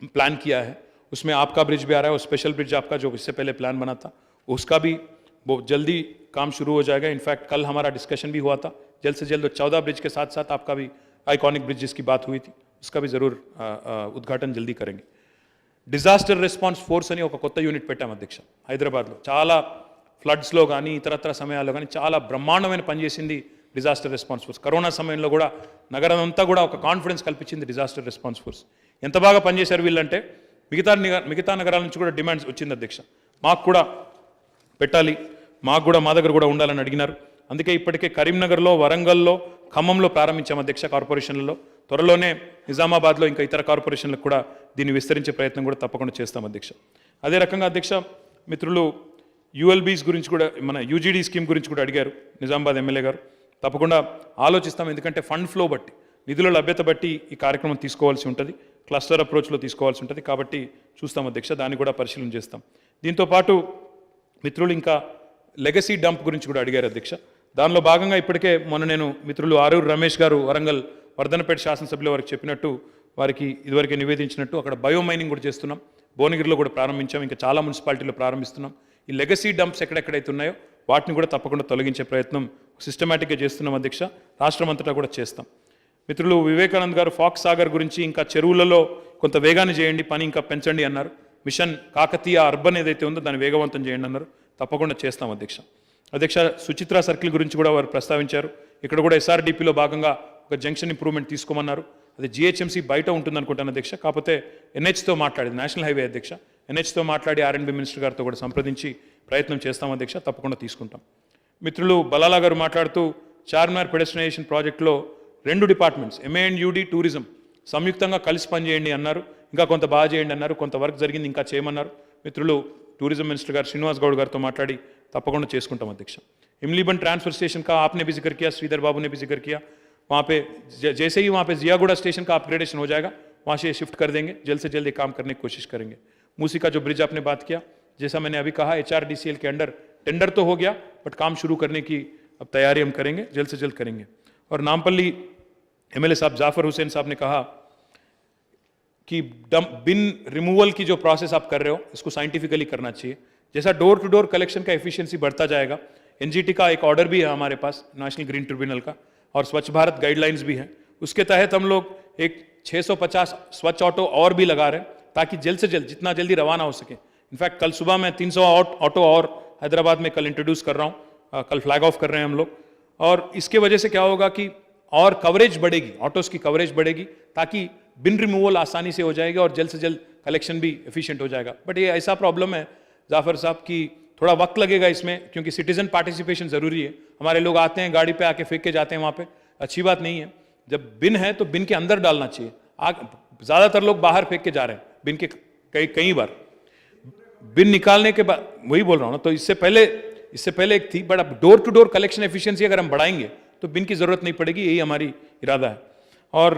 प्लान किया है, उसमें आपका ब्रिज भी आ रहा है और स्पेशल ब्रिज आपका जो इससे पहले प्लान बना था उसका भी वो जल्दी काम शुरू हो जाएगा। इनफैक्ट कल हमारा डिस्कशन भी हुआ था, जल्द से जल्द 14 ब्रिज के साथ साथ आपका भी आइकॉनिक ब्रिज जिसकी बात हुई थी उसका भी जरूर उद्घाटन जल्दी करेंगे। డిజాస్టర్ రెస్పాన్స్ ఫోర్స్ అని ఒక కొత్త యూనిట్ పెట్టాం అధ్యక్ష హైదరాబాద్లో. చాలా ఫ్లడ్స్లో కానీ ఇతరత్ర సమయాల్లో కానీ చాలా బ్రహ్మాండమైన పనిచేసింది డిజాస్టర్ రెస్పాన్స్ ఫోర్స్. కరోనా సమయంలో కూడా నగరం అంతా కూడా ఒక కాన్ఫిడెన్స్ కల్పించింది డిజాస్టర్ రెస్పాన్స్ ఫోర్స్. ఎంత బాగా పనిచేశారు వీళ్ళంటే మిగతా నగరాల నుంచి కూడా డిమాండ్స్ వచ్చింది అధ్యక్ష. మాకు కూడా పెట్టాలి, మాకు కూడా మా దగ్గర కూడా ఉండాలని అడిగినారు. అందుకే ఇప్పటికే కరీంనగర్లో, వరంగల్లో, ఖమ్మంలో ప్రారంభించాం అధ్యక్ష కార్పొరేషన్లలో. త్వరలోనే నిజామాబాద్లో ఇంకా ఇతర కార్పొరేషన్లకు కూడా దీన్ని విస్తరించే ప్రయత్నం కూడా తప్పకుండా చేస్తాం అధ్యక్ష. అదే రకంగా అధ్యక్ష మిత్రులు యూఎల్బీస్ గురించి కూడా మన యూజీడీ స్కీమ్ గురించి కూడా అడిగారు నిజామాబాద్ ఎమ్మెల్యే గారు. తప్పకుండా ఆలోచిస్తాం, ఎందుకంటే ఫండ్ ఫ్లో బట్టి, నిధుల లభ్యత బట్టి ఈ కార్యక్రమం తీసుకోవాల్సి ఉంటుంది, క్లస్టర్ అప్రోచ్లో తీసుకోవాల్సి ఉంటుంది. కాబట్టి చూస్తాం అధ్యక్ష, దాన్ని కూడా పరిశీలన చేస్తాం. దీంతోపాటు మిత్రులు ఇంకా లెగసీ డంప్ గురించి కూడా అడిగారు అధ్యక్ష. దానిలో భాగంగా ఇప్పటికే మొన్న నేను మిత్రులు ఆరూరు రమేష్ గారు వరంగల్ వర్ధనపేట శాసనసభ్యుల వారికి చెప్పినట్టు, వారికి ఇదివరకే నివేదించినట్టు అక్కడ బయోమైనింగ్ కూడా చేస్తున్నాం. భువనగిరిలో కూడా ప్రారంభించాం, ఇంకా చాలా మున్సిపాలిటీలో ప్రారంభిస్తున్నాం. ఈ లెగసీ డంప్స్ ఎక్కడెక్కడైతే ఉన్నాయో వాటిని కూడా తప్పకుండా తొలగించే ప్రయత్నం సిస్టమేటిక్గా చేస్తున్నాం అధ్యక్ష. రాష్ట్రం అంతటా కూడా చేస్తాం. మిత్రులు వివేకానంద్ గారు ఫాక్స్ సాగర్ గురించి ఇంకా చెరువులలో కొంత వేగాన్ని చేయండి, పని ఇంకా పెంచండి అన్నారు. మిషన్ కాకతీయ అర్బన్ ఏదైతే ఉందో దాన్ని వేగవంతం చేయండి అన్నారు. తప్పకుండా చేస్తాం అధ్యక్ష. అధ్యక్ష సుచిత్ర సర్కిల్ గురించి కూడా వారు ప్రస్తావించారు. ఇక్కడ కూడా ఎస్ఆర్డీపీలో భాగంగా ఒక జంక్షన్ ఇంప్రూవ్మెంట్ తీసుకోమన్నారు. అది జిహెచ్ఎంసీ బయట ఉంటుంది అనుకుంటాను అధ్యక్ష. కాకపోతే ఎన్హెచ్తో మాట్లాడేది, నేషనల్ హైవే అధ్యక్ష, ఎన్హెచ్తో మాట్లాడి ఆర్ఎండ్బి మినిస్టర్ గారితో కూడా సంప్రదించి ప్రయత్నం చేస్తాం అధ్యక్ష. తప్పకుండా తీసుకుంటాం. మిత్రులు బలాలా గారు మాట్లాడుతూ చార్మినార్ పెడెస్టినేషన్ ప్రాజెక్టులో 2 డిపార్ట్మెంట్స్ ఎంఏఎండ్యూడి టూరిజం సంయుక్తంగా కలిసి పనిచేయండి అన్నారు. ఇంకా కొంత బాగా చేయండి అన్నారు, కొంత వర్క్ జరిగింది ఇంకా చేయమన్నారు. మిత్రులు టూరిజం మినిస్టర్ గారు శ్రీనివాస్ గౌడ్ గారితో మాట్లాడి తప్పకుండా చేసుకుంటాం అధ్యక్ష. इमलीबन ट्रांसफर स्टेशन का आपने भी जिक्र किया, श्रीधर बाबू ने भी जिक्र किया. वहाँ पे जैसे ही वहाँ पे जियागुड़ा स्टेशन का अपग्रेडेशन हो जाएगा वहाँ से शिफ्ट कर देंगे, जल्द से जल्द ये काम करने की कोशिश करेंगे. मूसी का जो ब्रिज आपने बात किया, जैसा मैंने अभी कहा HRDCL के अंडर टेंडर तो हो गया, बट काम शुरू करने की अब तैयारी हम करेंगे, जल्द से जल्द करेंगे. और नामपल्ली MLA साहब जाफर हुसैन साहब ने कहा कि बिन रिमूवल की जो प्रोसेस आप कर रहे हो इसको साइंटिफिकली करना चाहिए. जैसा डोर टू डोर कलेक्शन का एफिशिएंसी बढ़ता जाएगा, NGT का एक ऑर्डर भी है हमारे पास, नेशनल ग्रीन ट्रिब्यूनल का, और स्वच्छ भारत गाइडलाइंस भी है. उसके तहत हम लोग एक 650 स्वच्छ ऑटो और भी लगा रहे हैं ताकि जल्द से जल्द जितना जल्दी रवाना हो सके. इनफैक्ट कल सुबह मैं 300 ऑटो और हैदराबाद में कल इंट्रोड्यूस कर रहा हूँ, कल फ्लैग ऑफ कर रहे हैं हम लोग. और इसके वजह से क्या होगा कि और कवरेज बढ़ेगी, ऑटोस की कवरेज बढ़ेगी ताकि बिन रिमूवल आसानी से हो जाएगा और जल्द से जल्द कलेक्शन भी एफिशिएंट हो जाएगा. बट ये ऐसा प्रॉब्लम है जाफर साहब कि थोड़ा वक्त लगेगा इसमें, क्योंकि सिटीजन पार्टिसिपेशन जरूरी है. हमारे लोग आते हैं गाड़ी पे आके फेंक के जाते हैं, वहाँ पे अच्छी बात नहीं है. जब बिन है तो बिन के अंदर डालना चाहिए. ज्यादातर लोग बाहर फेंक के जा रहे हैं बिन के, कई बार बिन निकालने के बाद, वही बोल रहा हूँ ना. तो इससे पहले एक थी, बट अब door to door collection efficiency अगर हम बढ़ाएंगे तो बिन की जरूरत नहीं पड़ेगी, यही हमारी इरादा है. और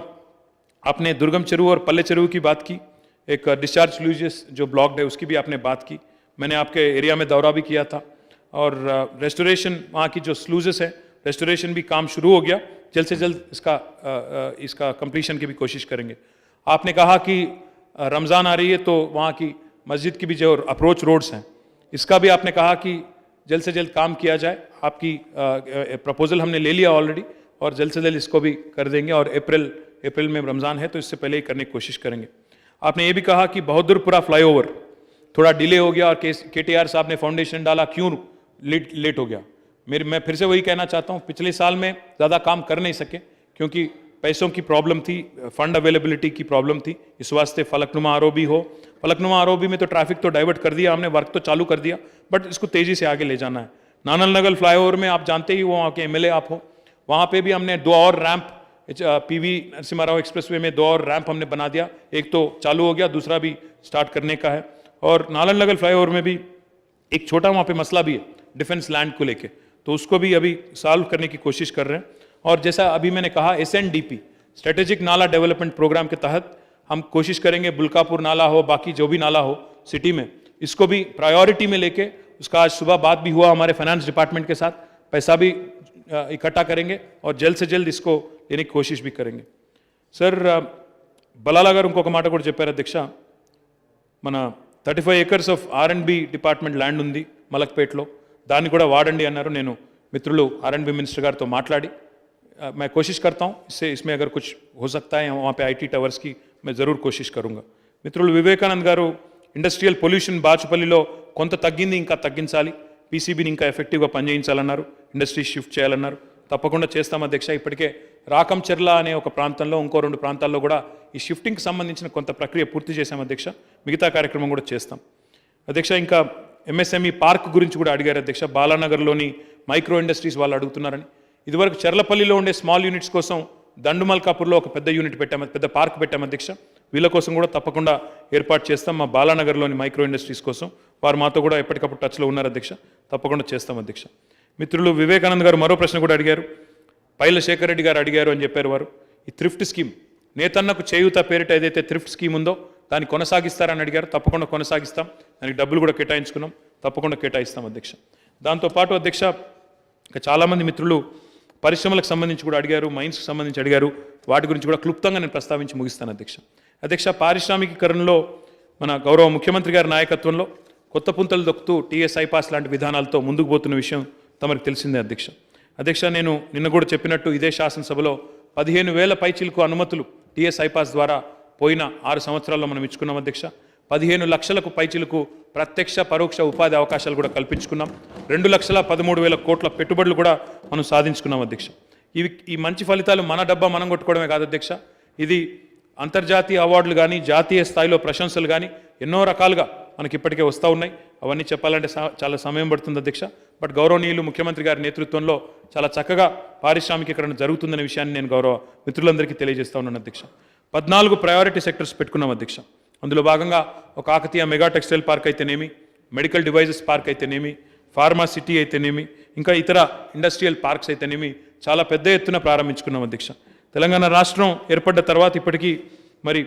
आपने दुर्गम चेरू और पल्ले चेरू की बात की, एक डिस्चार्ज स्लूजेस जो ब्लॉक्ड है उसकी भी आपने बात की. मैंने आपके एरिया में दौरा भी किया था, और रेस्टोरेशन वहाँ की जो स्लूजेस है रेस्टोरेशन भी काम शुरू हो गया. जल्द से जल्द इसका कंप्लीशन की भी कोशिश करेंगे. आपने कहा कि रमज़ान आ रही है तो वहाँ की मस्जिद की भी जो अप्रोच रोड्स हैं इसका भी आपने कहा कि जल्द से जल्द काम किया जाए. आपकी प्रपोजल हमने ले लिया ऑलरेडी, और जल्द से जल्द इसको भी कर देंगे. और अप्रैल में रमज़ान है तो इससे पहले ही करने की कोशिश करेंगे. आपने ये भी कहा कि बहादुरपुरा फ्लाईओवर थोड़ा डिले हो गया और KTR साहब ने फाउंडेशन डाला, क्यों लेट हो गया. मैं फिर से वही कहना चाहता हूँ, पिछले साल में ज़्यादा काम कर नहीं सके क्योंकि पैसों की प्रॉब्लम थी, फंड अवेलेबिलिटी की प्रॉब्लम थी. इस वास्ते फलकनुमा आरओबी हो, फलकनुमा आरओबी में तो ट्रैफिक तो डाइवर्ट कर दिया हमने, वर्क तो चालू कर दिया, बट इसको तेज़ी से आगे ले जाना है. नानल नगर फ्लाईओवर में आप जानते ही, वहाँ के MLA आप हो, वहाँ पे भी हमने 2 और ramp PV Narasimha Rao expressway में 2 और रैंप हमने बना दिया. एक तो चालू हो गया, दूसरा भी स्टार्ट करने का है. और नालन नगर फ्लाईओवर में भी एक छोटा वहाँ पे मसला भी है डिफेंस लैंड को लेके, तो उसको भी अभी सॉल्व करने की कोशिश कर रहे हैं. और जैसा अभी मैंने कहा SNDP स्ट्रेटेजिक नाला डेवलपमेंट प्रोग्राम के तहत हम कोशिश करेंगे, बुल्कापुर नाला हो, बाकी जो भी नाला हो सिटी में, इसको भी प्रायोरिटी में लेके, उसका आज सुबह बात भी हुआ हमारे फाइनेंस डिपार्टमेंट के साथ, पैसा भी इकट्ठा करेंगे और जल्द से जल्द इसको लेने की कोशिश भी करेंगे. सर बलाला गाరు ఇంకొక మాట కూడా చెప్పారు అధ్యక్ష, మన 35 acres of R&B department land ఉంది మలక్పేట్లో, దాన్ని కూడా వాడండి అన్నారు. నేను మిత్రులు R&B మినిస్టర్ గారితో మాట్లాడి मैं कोशिश करता हूँ इसमें अगर कुछ हो सकता है वहाँ पे IT టవర్స్ की मैं ज़रूर कोशिश करूँगा. మిత్రులు వివేకానంద్ గారు ఇండస్ట్రియల్ పొల్యూషన్ బాచుపల్లిలో కొంత తగ్గింది, ఇంకా తగ్గించాలి, పీసీబీని ఇంకా ఎఫెక్టివ్గా పనిచేయించాలన్నారు, ఇండస్ట్రీ షిఫ్ట్ చేయాలన్నారు. తప్పకుండా చేస్తాం అధ్యక్ష. ఇప్పటికే రాకంచెర్ల అనే ఒక ప్రాంతంలో, ఇంకో 2 ప్రాంతాల్లో కూడా ఈ షిఫ్టింగ్కి సంబంధించిన కొంత ప్రక్రియ పూర్తి చేశాం అధ్యక్ష. మిగతా కార్యక్రమం కూడా చేస్తాం అధ్యక్ష. ఇంకా MSME పార్క్ గురించి కూడా అడిగారు అధ్యక్ష. బాలానగర్లోని మైక్రో ఇండస్ట్రీస్ వాళ్ళు అడుగుతున్నారని. ఇదివరకు చెర్లపల్లిలో ఉండే స్మాల్ యూనిట్స్ కోసం దండుమల్కాపూర్లో ఒక పెద్ద యూనిట్ పెట్టాము, పెద్ద పార్క్ పెట్టాము అధ్యక్ష. వీళ్ళ కోసం కూడా తప్పకుండా ఏర్పాటు చేస్తాం. మా బాలానగర్లోని మైక్రో ఇండస్ట్రీస్ కోసం వారు మాతో కూడా ఎప్పటికప్పుడు టచ్లో ఉన్నారు అధ్యక్ష. తప్పకుండా చేస్తాం అధ్యక్ష. మిత్రులు వివేకానంద్ గారు మరో ప్రశ్న కూడా అడిగారు. పైల శేఖర్ రెడ్డి గారు అడిగారు అని చెప్పారు వారు. ఈ థ్రిఫ్ట్ స్కీమ్, నేతన్నకు చేయూత పేరిట ఏదైతే థ్రిఫ్ట్ స్కీమ్ ఉందో దాన్ని కొనసాగిస్తారని అడిగారు. తప్పకుండా కొనసాగిస్తాం. దానికి డబ్బులు కూడా కేటాయించుకున్నాం, తప్పకుండా కేటాయిస్తాం అధ్యక్ష. దాంతోపాటు అధ్యక్ష ఇంకా చాలామంది మిత్రులు పరిశ్రమలకు సంబంధించి కూడా అడిగారు, మైన్స్కి సంబంధించి అడిగారు. వాటి గురించి కూడా క్లుప్తంగా నేను ప్రస్తావించి ముగిస్తాను అధ్యక్ష. అధ్యక్ష, పారిశ్రామికీకరణలో మన గౌరవ ముఖ్యమంత్రి గారి నాయకత్వంలో కొత్త పుంతలు దొక్కుతూ TS ఐపాస్ లాంటి విధానాలతో ముందుకు పోతున్న విషయం తమకు తెలిసిందే అధ్యక్ష. అధ్యక్ష, నేను నిన్న కూడా చెప్పినట్టు ఇదే శాసనసభలో 15,000 పైచిలకు అనుమతులు TS ఐపాస్ ద్వారా పోయిన 6 సంవత్సరాల్లో మనం ఇచ్చుకున్నాం అధ్యక్ష. 15 లక్షలకు పైచిలకు ప్రత్యక్ష పరోక్ష ఉపాధి అవకాశాలు కూడా కల్పించుకున్నాం. 2,13,000 కోట్ల పెట్టుబడులు కూడా మనం సాధించుకున్నాం అధ్యక్ష. ఈ మంచి ఫలితాలు మన డబ్బా మనం కొట్టుకోవడమే కాదు అధ్యక్ష, ఇది అంతర్జాతీయ అవార్డులు కానీ, జాతీయ స్థాయిలో ప్రశంసలు కానీ ఎన్నో రకాలుగా మనకి ఇప్పటికే వస్తూ ఉన్నాయి. అవన్నీ చెప్పాలంటే చాలా సమయం పడుతుంది అధ్యక్ష. బట్ గౌరవనీయులు ముఖ్యమంత్రి గారి నేతృత్వంలో చాలా చక్కగా పారిశ్రామికీకరణ జరుగుతుందనే విషయాన్ని నేను గౌరవ మిత్రులందరికీ తెలియజేస్తా ఉన్నాను అధ్యక్ష. 14 ప్రయారిటీ సెక్టర్స్ పెట్టుకున్నాం అధ్యక్ష. అందులో భాగంగా ఒక కాకతీయ మెగా టెక్స్టైల్ పార్క్ అయితేనేమి, మెడికల్ డివైజెస్ పార్క్ అయితేనేమి, ఫార్మా సిటీ అయితేనేమి, ఇంకా ఇతర ఇండస్ట్రియల్ పార్క్స్ అయితేనేమి చాలా పెద్ద ఎత్తున ప్రారంభించుకున్నాం అధ్యక్ష. తెలంగాణ రాష్ట్రం ఏర్పడ్డ తర్వాత ఇప్పటికీ మరి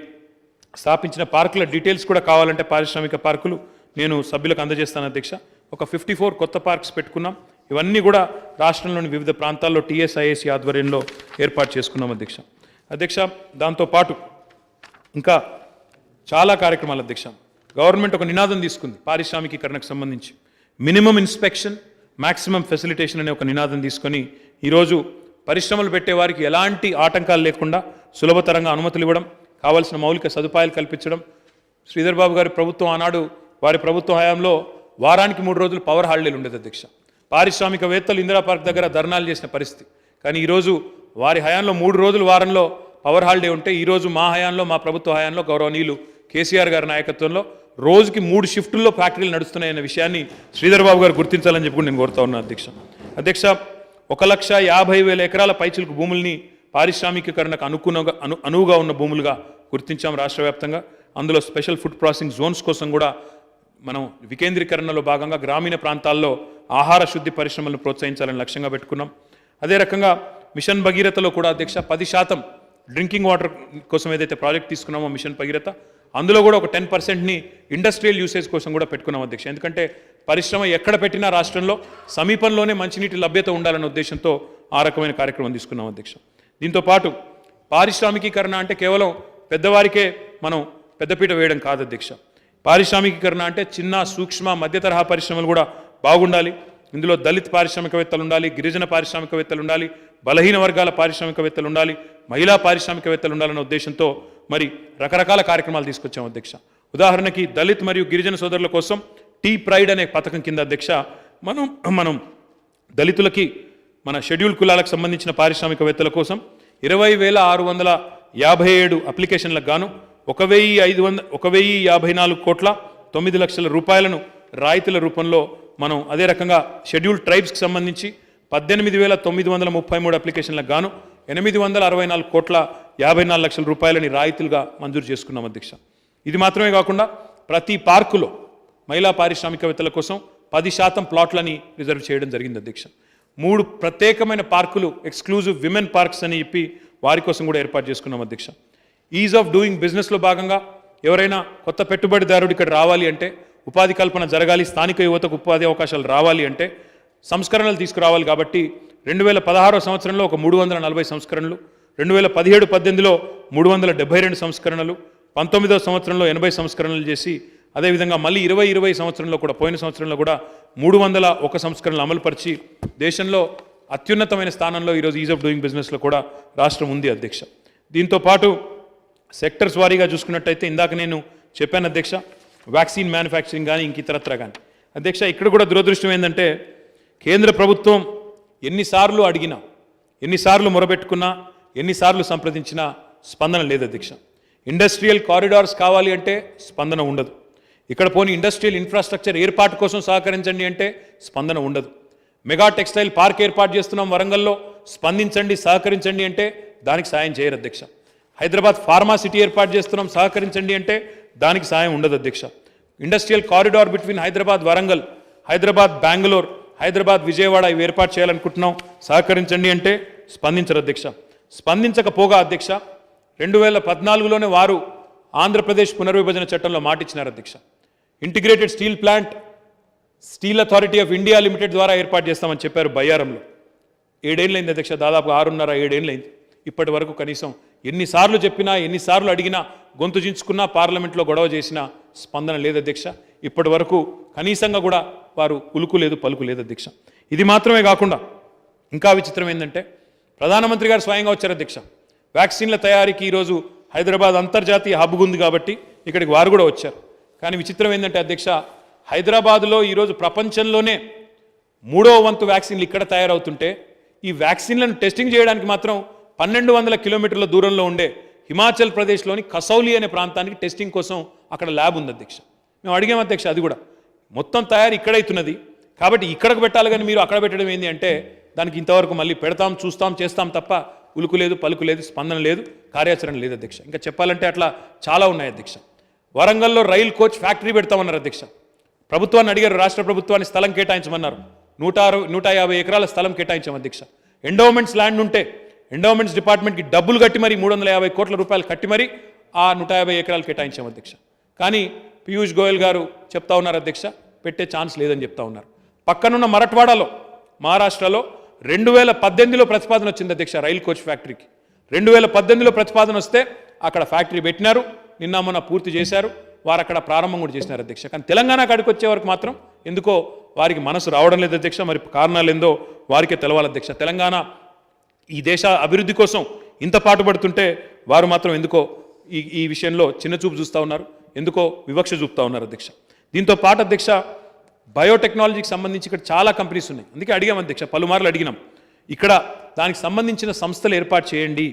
స్థాపించిన పార్కుల డీటెయిల్స్ కూడా కావాలంటే పారిశ్రామిక పార్కులు నేను సభ్యులకు అందజేస్తాను అధ్యక్ష. ఒక 54 కొత్త పార్క్స్ పెట్టుకున్నాం. ఇవన్నీ కూడా రాష్ట్రంలోని వివిధ ప్రాంతాల్లో TSIAC ఆధ్వర్యంలో ఏర్పాటు చేసుకున్నాం అధ్యక్ష. అధ్యక్ష, దాంతోపాటు ఇంకా చాలా కార్యక్రమాలు అధ్యక్ష. గవర్నమెంట్ ఒక నినాదం తీసుకుంది పారిశ్రామికీకరణకు సంబంధించి. మినిమం ఇన్స్పెక్షన్, మ్యాక్సిమం ఫెసిలిటేషన్ అనే ఒక నినాదం తీసుకొని ఈరోజు పరిశ్రమలు పెట్టే వారికి ఎలాంటి ఆటంకాలు లేకుండా సులభతరంగా అనుమతులు ఇవ్వడం, కావాల్సిన మౌలిక సదుపాయాలు కల్పించడం. శ్రీధర్ బాబు గారి ప్రభుత్వం ఆనాడు వారి ప్రభుత్వ హయాంలో వారానికి 3 రోజులు పవర్ హాలిడేలు ఉండేది అధ్యక్ష. పారిశ్రామికవేత్తలు ఇందిరా పార్క్ దగ్గర ధర్నాలు చేసిన పరిస్థితి. కానీ ఈరోజు వారి హయాంలో 3 రోజులు వారంలో పవర్ హాలిడే ఉంటే ఈరోజు మా హయాంలో, మా ప్రభుత్వ హయాంలో గౌరవనీయులు కేసీఆర్ గారి నాయకత్వంలో రోజుకి 3 షిఫ్టుల్లో ఫ్యాక్టరీలు నడుస్తున్నాయన్న విషయాన్ని శ్రీధర్ బాబు గారు గుర్తించాలని చెప్పి నేను కోరుతా ఉన్నాను అధ్యక్ష. అధ్యక్ష, 1,50,000 ఎకరాల పైచిలకు భూముల్ని పారిశ్రామికీకరణకు అనువుగా ఉన్న భూములుగా గుర్తించాం రాష్ట్ర వ్యాప్తంగా. అందులో స్పెషల్ ఫుడ్ ప్రాసెసింగ్ జోన్స్ కోసం కూడా మనం వికేంద్రీకరణలో భాగంగా గ్రామీణ ప్రాంతాల్లో ఆహార శుద్ధి పరిశ్రమలను ప్రోత్సహించాలని లక్ష్యంగా పెట్టుకున్నాం. అదే రకంగా మిషన్ భగీరథలో కూడా అధ్యక్ష 10% డ్రింకింగ్ వాటర్ కోసం ఏదైతే ప్రాజెక్ట్ తీసుకున్నామో మిషన్ భగీరథ, అందులో కూడా ఒక 10%ని ఇండస్ట్రియల్ యూసేజ్ కోసం కూడా పెట్టుకున్నాం అధ్యక్ష. ఎందుకంటే పరిశ్రమ ఎక్కడ పెట్టినా రాష్ట్రంలో సమీపంలోనే మంచినీటి లభ్యత ఉండాలనే ఉద్దేశంతో ఆ రకమైన కార్యక్రమం తీసుకున్నాం అధ్యక్ష. దీంతోపాటు పారిశ్రామికీకరణ అంటే కేవలం పెద్దవారికే మనం పెద్దపీట వేయడం కాదు అధ్యక్ష. పారిశ్రామికీకరణ అంటే చిన్న, సూక్ష్మ, మధ్య తరహా పరిశ్రమలు కూడా బాగుండాలి. ఇందులో దళిత పారిశ్రామికవేత్తలు ఉండాలి, గిరిజన పారిశ్రామికవేత్తలు ఉండాలి, బలహీన వర్గాల పారిశ్రామికవేత్తలు ఉండాలి, మహిళా పారిశ్రామికవేత్తలు ఉండాలనే ఉద్దేశంతో మరి రకరకాల కార్యక్రమాలు తీసుకొచ్చాం అధ్యక్ష. ఉదాహరణకి దళిత్ మరియు గిరిజన సోదరుల కోసం టీ ప్రైడ్ అనే పథకం కింద అధ్యక్ష మనం దళితులకి, మన షెడ్యూల్ కులాలకు సంబంధించిన పారిశ్రామికవేత్తల కోసం 20,657 అప్లికేషన్లకు గాను 1,054,9,00,00,000 రూపాయలను రాయితీల రూపంలో మనం, అదే రకంగా షెడ్యూల్ ట్రైబ్స్కి సంబంధించి 18,933 అప్లికేషన్లకు గాను 864,54,00,00,000 రూపాయలని రాయితీలుగా మంజూరు చేసుకున్నాం అధ్యక్ష. ఇది మాత్రమే కాకుండా ప్రతి పార్కులో మహిళా పారిశ్రామికవేత్తల కోసం 10% ప్లాట్లని రిజర్వ్ చేయడం జరిగింది అధ్యక్ష. 3 ప్రత్యేకమైన పార్కులు, ఎక్స్క్లూజివ్ విమెన్ పార్క్స్ అని చెప్పి వారి కోసం కూడా ఏర్పాటు చేసుకున్నాం అధ్యక్ష. ఈజ్ ఆఫ్ డూయింగ్ బిజినెస్లో భాగంగా ఎవరైనా కొత్త పెట్టుబడిదారుడు ఇక్కడ రావాలి అంటే, ఉపాధి కల్పన జరగాలి, స్థానిక యువతకు ఉపాధి అవకాశాలు రావాలి అంటే సంస్కరణలు తీసుకురావాలి. కాబట్టి 2016 సంవత్సరంలో ఒక 340 సంస్కరణలు, 2017-18లో 372 సంస్కరణలు, 19వ సంవత్సరంలో 80 సంస్కరణలు చేసి అదేవిధంగా మళ్ళీ 2020 సంవత్సరంలో కూడా పోయిన సంవత్సరంలో కూడా 301 సంస్కరణలు అమలుపరిచి దేశంలో అత్యున్నతమైన స్థానంలో ఈరోజు ఈజ్ ఆఫ్ డూయింగ్ బిజినెస్లో కూడా రాష్ట్రం ఉంది అధ్యక్ష. దీంతో పాటు సెక్టర్స్ వారీగా చూసుకున్నట్టయితే ఇందాక నేను చెప్పాను అధ్యక్ష, వ్యాక్సిన్ మ్యానుఫ్యాక్చరింగ్ కానీ ఇంక ఇతరత్ర కానీ అధ్యక్ష. ఇక్కడ కూడా దురదృష్టం ఏంటంటే కేంద్ర ప్రభుత్వం ఎన్నిసార్లు అడిగినా, ఎన్నిసార్లు మొరబెట్టుకున్నా, ఎన్నిసార్లు సంప్రదించినా స్పందన లేదు అధ్యక్ష. ఇండస్ట్రియల్ కారిడార్స్ కావాలి అంటే స్పందన ఉండదు. ఇక్కడ పోనీ ఇండస్ట్రియల్ ఇన్ఫ్రాస్ట్రక్చర్ ఏర్పాటు కోసం సహకరించండి అంటే స్పందన ఉండదు. మెగా టెక్స్టైల్ పార్క్ ఏర్పాటు చేస్తున్నాం వరంగల్లో, స్పందించండి సహకరించండి అంటే దానికి సాయం చేయరు అధ్యక్ష. హైదరాబాద్ ఫార్మా సిటీ ఏర్పాటు చేస్తున్నాం సహకరించండి అంటే దానికి సాయం ఉండదు అధ్యక్ష. Industrial corridor between Hyderabad Warangal, Hyderabad Bengaluru, Hyderabad Vijayawada ఇవి ఏర్పాటు చేయాలనుకుంటున్నాం సహకరించండి అంటే స్పందించరు అధ్యక్ష. స్పందించకపోగా అధ్యక్ష 2014లోనే వారు ఆంధ్రప్రదేశ్ పునర్విభజన చట్టంలో మాటిచ్చినారు అధ్యక్ష. Integrated steel plant steel authority of India limited ద్వారా ఏర్పాటు చేస్తామని చెప్పారు బయ్యారంలో. 7 ఏళ్ళైంది అధ్యక్ష, దాదాపు 6.5-7 ఏళ్ళైంది. ఇప్పటి వరకు కనీసం ఎన్నిసార్లు చెప్పినా, ఎన్నిసార్లు అడిగినా, గొంతు చించుకున్నా, పార్లమెంట్లో గొడవ చేసినా స్పందన లేదు అధ్యక్ష. ఇప్పటి వరకు కనీసంగా కూడా వారు ఉలుకు లేదు, పలుకు లేదు అధ్యక్ష. ఇది మాత్రమే కాకుండా ఇంకా విచిత్రం ఏంటంటే ప్రధానమంత్రి గారు స్వయంగా వచ్చారు అధ్యక్ష. వ్యాక్సిన్ల తయారీకి ఈరోజు హైదరాబాద్ అంతర్జాతీయ హబ్ ఉంది కాబట్టి ఇక్కడికి వారు కూడా వచ్చారు. కానీ విచిత్రం ఏంటంటే అధ్యక్ష, హైదరాబాదులో ఈరోజు ప్రపంచంలోనే 3వ వంతు వ్యాక్సిన్లు ఇక్కడ తయారవుతుంటే ఈ వ్యాక్సిన్లను టెస్టింగ్ చేయడానికి మాత్రం 1200 కిలోమీటర్ల దూరంలో ఉండే హిమాచల్ ప్రదేశ్లోని కసౌలి అనే ప్రాంతానికి టెస్టింగ్ కోసం అక్కడ ల్యాబ్ ఉంది అధ్యక్ష. మేము అడిగాం అధ్యక్ష, అది కూడా మొత్తం తయారు ఇక్కడైతున్నది కాబట్టి ఇక్కడికి పెట్టాలి కానీ మీరు అక్కడ పెట్టడం ఏంటి అంటే దానికి ఇంతవరకు మళ్ళీ పెడతాం, చూస్తాం, చేస్తాం తప్ప ఉలుకు లేదు, పలుకు లేదు, స్పందన లేదు, కార్యాచరణ లేదు అధ్యక్ష. ఇంకా చెప్పాలంటే అట్లా చాలా ఉన్నాయి అధ్యక్ష. వరంగల్లో రైల్ కోచ్ ఫ్యాక్టరీ పెడతామన్నారు అధ్యక్ష. ప్రభుత్వాన్ని అడిగారు, రాష్ట్ర ప్రభుత్వాన్ని స్థలం కేటాయించమన్నారు. 150 ఎకరాల స్థలం కేటాయించాం అధ్యక్ష. ఎండోమెంట్స్ ల్యాండ్ ఉంటే ఎండోమెంట్స్ డిపార్ట్మెంట్కి డబ్బులు కట్టి మరి 350 కోట్ల రూపాయలు కట్టి మరి ఆ 150 ఎకరాలు కేటాయించాం అధ్యక్ష. కానీ పీయూష్ గోయల్ గారు చెప్తా ఉన్నారు అధ్యక్ష, పెట్టే ఛాన్స్ లేదని చెప్తా ఉన్నారు. పక్కనున్న మరఠ్వాడాలో మహారాష్ట్రలో 2018లో ప్రతిపాదన వచ్చింది అధ్యక్ష రైల్ కోచ్ ఫ్యాక్టరీకి. 2018లో ప్రతిపాదన వస్తే అక్కడ ఫ్యాక్టరీ పెట్టినారు, నిన్న మొన్న పూర్తి చేశారు, వారు అక్కడ ప్రారంభం కూడా చేసినారు అధ్యక్ష. కానీ తెలంగాణ కాడికి వచ్చే వరకు మాత్రం ఎందుకో వారికి మనసు రావడం లేదు అధ్యక్ష. మరి కారణాలు ఏందో వారికే తెలవాలి అధ్యక్ష. తెలంగాణ ఈ దేశ అభివృద్ధి కోసం ఇంత పాటుపడుతుంటే వారు మాత్రం ఎందుకో ఈ విషయంలో చిన్నచూపు చూస్తూ ఉన్నారు, ఎందుకో వివక్ష చూపుతా ఉన్నారు అధ్యక్ష. దీంతో పాటు అధ్యక్ష బయోటెక్నాలజీకి సంబంధించి ఇక్కడ చాలా కంపెనీస్ ఉన్నాయి. అందుకే అడిగాం అధ్యక్ష, పలుమార్లు అడిగినాం. ఇక్కడ దానికి సంబంధించిన సంస్థలు ఏర్పాటు చేయండి,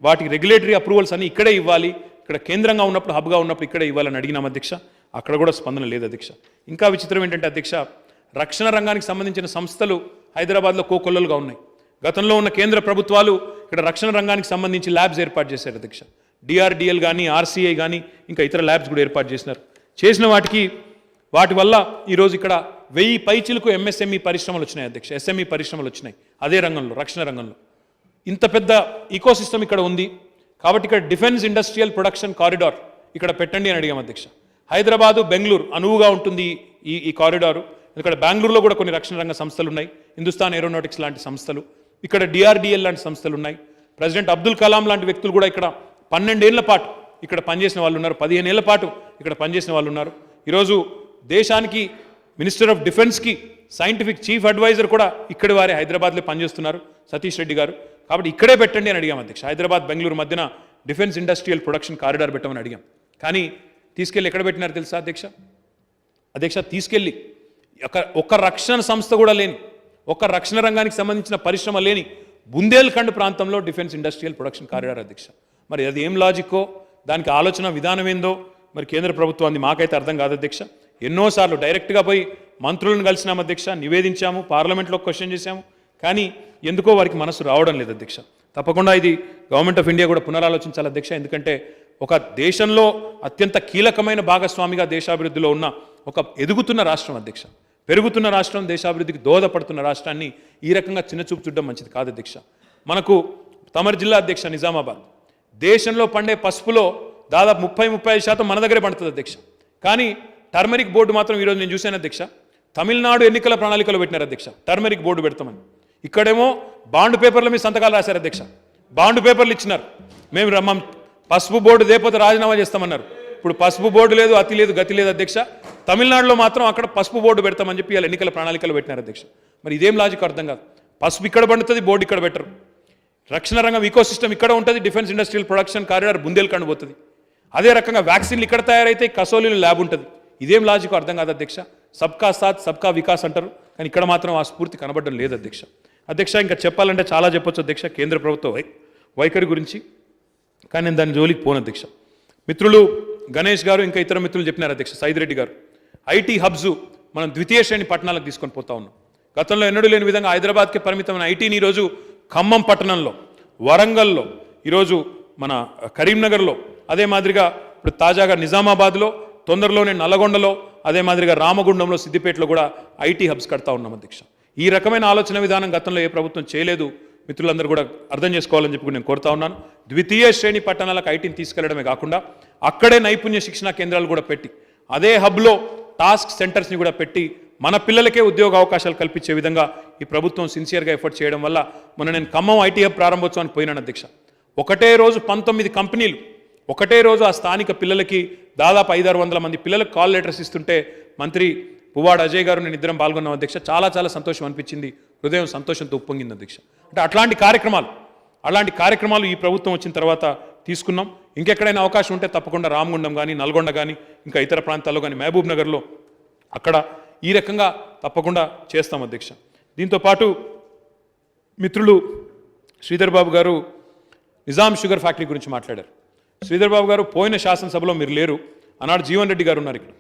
వాటికి రెగ్యులేటరీ అప్రూవల్స్ అన్ని ఇక్కడే ఇవ్వాలి, ఇక్కడ కేంద్రంగా ఉన్నప్పుడు హబ్గా ఉన్నప్పుడు ఇక్కడే ఇవ్వాలని అడిగినాం అధ్యక్ష. అక్కడ కూడా స్పందన లేదు అధ్యక్ష. ఇంకా విచిత్రం ఏంటంటే అధ్యక్ష, రక్షణ రంగానికి సంబంధించిన సంస్థలు హైదరాబాద్లో కోకొల్లలుగా ఉన్నాయి. గతంలో ఉన్న కేంద్ర ప్రభుత్వాలు ఇక్కడ రక్షణ రంగానికి సంబంధించి ల్యాబ్స్ ఏర్పాటు చేశారు అధ్యక్ష. DRDL కానీ, RCI కానీ ఇంకా ఇతర ల్యాబ్స్ కూడా ఏర్పాటు చేసినారు. చేసిన వాటి వల్ల ఈరోజు ఇక్కడ 1000 పైచిలకు MSME పరిశ్రమలు వచ్చినాయి అధ్యక్ష, SME పరిశ్రమలు వచ్చినాయి అదే రంగంలో, రక్షణ రంగంలో. ఇంత పెద్ద ఈకోసిస్టమ్ ఇక్కడ ఉంది కాబట్టి ఇక్కడ డిఫెన్స్ ఇండస్ట్రియల్ ప్రొడక్షన్ కారిడార్ ఇక్కడ పెట్టండి అని అడిగాం అధ్యక్ష. హైదరాబాదు, బెంగళూరు అనువుగా ఉంటుంది ఈ కారిడారు. ఇక్కడ బెంగళూరులో కూడా కొన్ని రక్షణ రంగ సంస్థలు ఉన్నాయి, హిందుస్థాన్ ఏరోనాటిక్స్ లాంటి సంస్థలు, ఇక్కడ DRDL లాంటి సంస్థలు ఉన్నాయి. ప్రెసిడెంట్ అబ్దుల్ కలాం లాంటి వ్యక్తులు కూడా ఇక్కడ 12 ఏళ్ల పాటు ఇక్కడ పనిచేసిన వాళ్ళు ఉన్నారు, 15 ఏళ్ల పాటు ఇక్కడ పనిచేసిన వాళ్ళు ఉన్నారు. ఈరోజు దేశానికి మినిస్టర్ ఆఫ్ డిఫెన్స్కి సైంటిఫిక్ చీఫ్ అడ్వైజర్ కూడా ఇక్కడి వారే హైదరాబాద్లో పనిచేస్తున్నారు, సతీష్ రెడ్డి గారు. కాబట్టి ఇక్కడే పెట్టండి అని అడిగాం అధ్యక్ష. హైదరాబాద్ బెంగళూరు మధ్యన డిఫెన్స్ ఇండస్ట్రియల్ ప్రొడక్షన్ కారిడార్ పెట్టమని అడిగాం. కానీ తీసుకెళ్ళి ఎక్కడ పెట్టినారు తెలుసా అధ్యక్ష? తీసుకెళ్ళి ఒక రక్షణ సంస్థ కూడా లేని, ఒక రక్షణ రంగానికి సంబంధించిన పరిశ్రమ లేని బుందేల్ఖండ్ ప్రాంతంలో డిఫెన్స్ ఇండస్ట్రియల్ ప్రొడక్షన్ కారిడార్ అధ్యక్ష. మరి అది ఏం లాజిక్కో, దానికి ఆలోచన విధానం ఏందో మరి కేంద్ర ప్రభుత్వాన్ని మాకైతే అర్థం కాదు అధ్యక్ష. ఎన్నోసార్లు డైరెక్ట్గా పోయి మంత్రులను కలిసినాం అధ్యక్ష, నివేదించాము, పార్లమెంట్లో క్వశ్చన్ చేశాము, కానీ ఎందుకో వారికి మనసు రావడం లేదు అధ్యక్ష. తప్పకుండా ఇది గవర్నమెంట్ ఆఫ్ ఇండియా కూడా పునరాలోచించాలి అధ్యక్ష. ఎందుకంటే ఒక దేశంలో అత్యంత కీలకమైన భాగస్వామిగా దేశాభివృద్ధిలో ఉన్న ఒక ఎదుగుతున్న రాష్ట్రం అధ్యక్ష, పెరుగుతున్న రాష్ట్రం, దేశాభివృద్ధికి దోహదపడుతున్న రాష్ట్రాన్ని ఈ రకంగా చిన్నచూపు చూడడం మంచిది కాదు అధ్యక్ష. మనకు తమర్ జిల్లా అధ్యక్ష నిజామాబాద్, దేశంలో పండే పసుపులో దాదాపు 30-35% మన దగ్గరే పండుతుంది అధ్యక్ష. కానీ టర్మరిక్ బోర్డు మాత్రం ఈరోజు నేను చూశాను అధ్యక్ష, తమిళనాడు ఎన్నికల ప్రణాళికలో పెట్టినారు అధ్యక్ష టర్మరిక్ బోర్డు పెడతామని. ఇక్కడేమో బాండ్ పేపర్ల మీద సంతకాలు రాశారు అధ్యక్ష, బాండ్ పేపర్లు ఇచ్చినారు, మేము పసుపు బోర్డు లేకపోతే రాజీనామా చేస్తామన్నారు. ఇప్పుడు పసుపు బోర్డు లేదు, అతి లేదు, గతి లేదు అధ్యక్ష. తమిళనాడులో మాత్రం అక్కడ పసుపు బోర్డు పెడతామని చెప్పి వాళ్ళ ఎన్నికల ప్రణాళికలు పెట్టినారు అధ్యక్ష. మరి ఇదేం లాజిక్ అర్థం కాదు. పసుపు ఇక్కడ పండుతుంది, బోర్డు ఇక్కడ పెట్టరు. రక్షణ రంగం ఈకో సిస్టమ్ ఇక్కడ ఉంటుంది, defence industrial production corridor Bundelkhand పోతుంది. అదే రకంగా వ్యాక్సిన్లు ఇక్కడ తయారైతే కసోలీలో ల్యాబ్ ఉంటుంది. ఇదేం లాజిక్ అర్థం కాదు అధ్యక్ష. సబ్కా సాత్ సబ్కా వికాస్ అంటారు, కానీ ఇక్కడ మాత్రం ఆ స్ఫూర్తి కనబడడం లేదు అధ్యక్ష. అధ్యక్ష ఇంకా చెప్పాలంటే చాలా చెప్పొచ్చు అధ్యక్ష కేంద్ర ప్రభుత్వ వైఖరి గురించి, కానీ నేను దాని జోలికి పోను అధ్యక్ష. మిత్రులు గణేష్ గారు ఇంకా ఇతర మిత్రులు చెప్పినారు అధ్యక్ష, సైదిరెడ్డి గారు, ఐటీ హబ్స్ మనం ద్వితీయ శ్రేణి పట్టణాలకు తీసుకొని పోతా ఉన్నాం. గతంలో ఎన్నడూ లేని విధంగా హైదరాబాద్కి పరిమితమైన ఐటీని ఈరోజు ఖమ్మం పట్టణంలో, వరంగల్లో, ఈరోజు మన కరీంనగర్లో, అదే మాదిరిగా ఇప్పుడు తాజాగా నిజామాబాద్లో, తొందరలోనే నల్లగొండలో, అదే మాదిరిగా రామగుండంలో, సిద్దిపేటలో కూడా ఐటీ హబ్స్ కడతా ఉన్నాం అధ్యక్ష. ఈ రకమైన ఆలోచన విధానం గతంలో ఏ ప్రభుత్వం చేయలేదు. మిత్రులందరూ కూడా అర్థం చేసుకోవాలని చెప్పి నేను కోరుతా ఉన్నాను. ద్వితీయ శ్రేణి పట్టణాలకు ఐటీని తీసుకెళ్లడమే కాకుండా అక్కడే నైపుణ్య శిక్షణా కేంద్రాలు కూడా పెట్టి, అదే హబ్లో టాస్క్ సెంటర్స్ని కూడా పెట్టి మన పిల్లలకే ఉద్యోగ అవకాశాలు కల్పించే విధంగా ఈ ప్రభుత్వం సిన్సియర్గా ఎఫర్ట్ చేయడం వల్ల మొన్న నేను ఖమ్మం ఐటీ హబ్ ప్రారంభోత్సవానికి పోయినాను అధ్యక్ష. ఒకటే రోజు 19 కంపెనీలు, ఒకటే రోజు ఆ స్థానిక పిల్లలకి దాదాపు 500-600 మంది పిల్లలకు కాల్ లెటర్స్ ఇస్తుంటే మంత్రి పువ్వాడ అజయ్ గారు నేను ఇద్దరం పాల్గొన్నాం అధ్యక్ష. చాలా చాలా సంతోషం అనిపించింది, హృదయం సంతోషంతో ఉప్పొంగింది అధ్యక్ష. అంటే అలాంటి కార్యక్రమాలు ఈ ప్రభుత్వం వచ్చిన తర్వాత తీసుకున్నాం. ఇంకెక్కడైనా అవకాశం ఉంటే తప్పకుండా రామగుండం కానీ, నల్గొండ కానీ, ఇంకా ఇతర ప్రాంతాల్లో కానీ, మహబూబ్ నగర్లో అక్కడ ఈ రకంగా తప్పకుండా చేస్తాం అధ్యక్ష. దీంతోపాటు మిత్రులు శ్రీధర్ బాబు గారు నిజాం షుగర్ ఫ్యాక్టరీ గురించి మాట్లాడారు. శ్రీధర్ బాబు గారు పోయిన శాసనసభలో మీరు లేరు, ఆనాడు జీవన్ రెడ్డి గారు ఉన్నారు ఇక్కడ.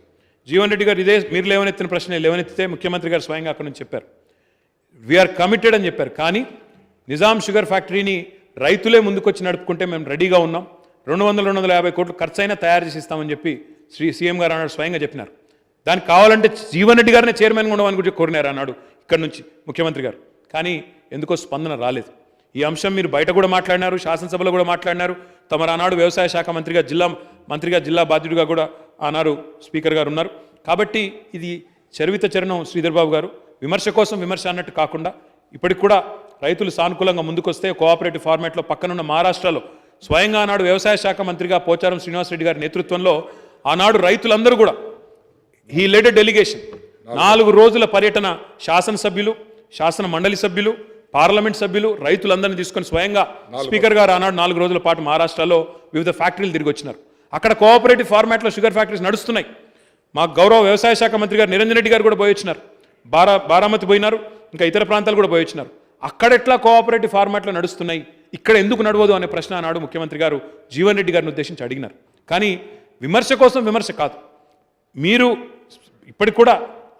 జీవన్ రెడ్డి గారు ఇదే మీరు లేవనెత్తిన ప్రశ్న లేవనెత్తితే ముఖ్యమంత్రి గారు స్వయంగా అక్కడ నుంచి చెప్పారు, వీఆర్ కమిటెడ్ అని చెప్పారు. కానీ నిజాం షుగర్ ఫ్యాక్టరీని రైతులే ముందుకొచ్చి నడుపుకుంటే మేము రెడీగా ఉన్నాం, 200-250 కోట్లు ఖర్చైనా తయారు చేసి ఇస్తామని చెప్పి సీఎం గారు అన్నాడు, స్వయంగా చెప్పినారు. దానికి కావాలంటే జీవన్ రెడ్డి గారినే చైర్మన్గా ఉండమని కూడా కోరినారు అన్నాడు ఇక్కడ నుంచి ముఖ్యమంత్రి గారు. కానీ ఎందుకో స్పందన రాలేదు. ఈ అంశం మీరు బయట కూడా మాట్లాడినారు, శాసనసభలో కూడా మాట్లాడినారు. తమరు ఆనాడు వ్యవసాయ శాఖ మంత్రిగా జిల్లా బాధ్యుడిగా కూడా ఆనాడు స్పీకర్ గారు ఉన్నారు. కాబట్టి ఇది చరివిత చరణం శ్రీధర్ బాబు గారు. విమర్శ కోసం విమర్శ అన్నట్టు కాకుండా ఇప్పటికి కూడా రైతులు సానుకూలంగా ముందుకొస్తే కోఆపరేటివ్ ఫార్మాట్లో పక్కనున్న మహారాష్ట్రలో స్వయంగా ఆనాడు వ్యవసాయ శాఖ మంత్రిగా పోచారం శ్రీనివాసరెడ్డి గారి నేతృత్వంలో ఆనాడు రైతులందరూ కూడా హీ లెడ్ ఎ డెలిగేషన్ 4 రోజుల పర్యటన, శాసనసభ్యులు, శాసన మండలి సభ్యులు, పార్లమెంట్ సభ్యులు, రైతులందరినీ తీసుకొని స్వయంగా స్పీకర్ గారు ఆనాడు 4 రోజుల పాటు మహారాష్ట్రలో వివిధ ఫ్యాక్టరీలు తిరిగి వచ్చినారు. అక్కడ కోఆపరేటివ్ ఫార్మాట్లో షుగర్ ఫ్యాక్టరీస్ నడుస్తున్నాయి. మా గౌరవ వ్యవసాయ శాఖ మంత్రి గారు నిరంజన్ రెడ్డి గారు కూడా పోయి వచ్చినారు, బారామతి పోయినారు, ఇంకా ఇతర ప్రాంతాలు కూడా పోయి వచ్చినారు. అక్కడెట్లా కోఆపరేటివ్ ఫార్మాట్లో నడుస్తున్నాయి, ఇక్కడ ఎందుకు నడవదు అనే ప్రశ్న ఆనాడు ముఖ్యమంత్రి గారు జీవన్ రెడ్డి గారిని ఉద్దేశించి అడిగినారు. కానీ విమర్శ కోసం విమర్శ కాదు, మీరు ఇప్పటికి కూడా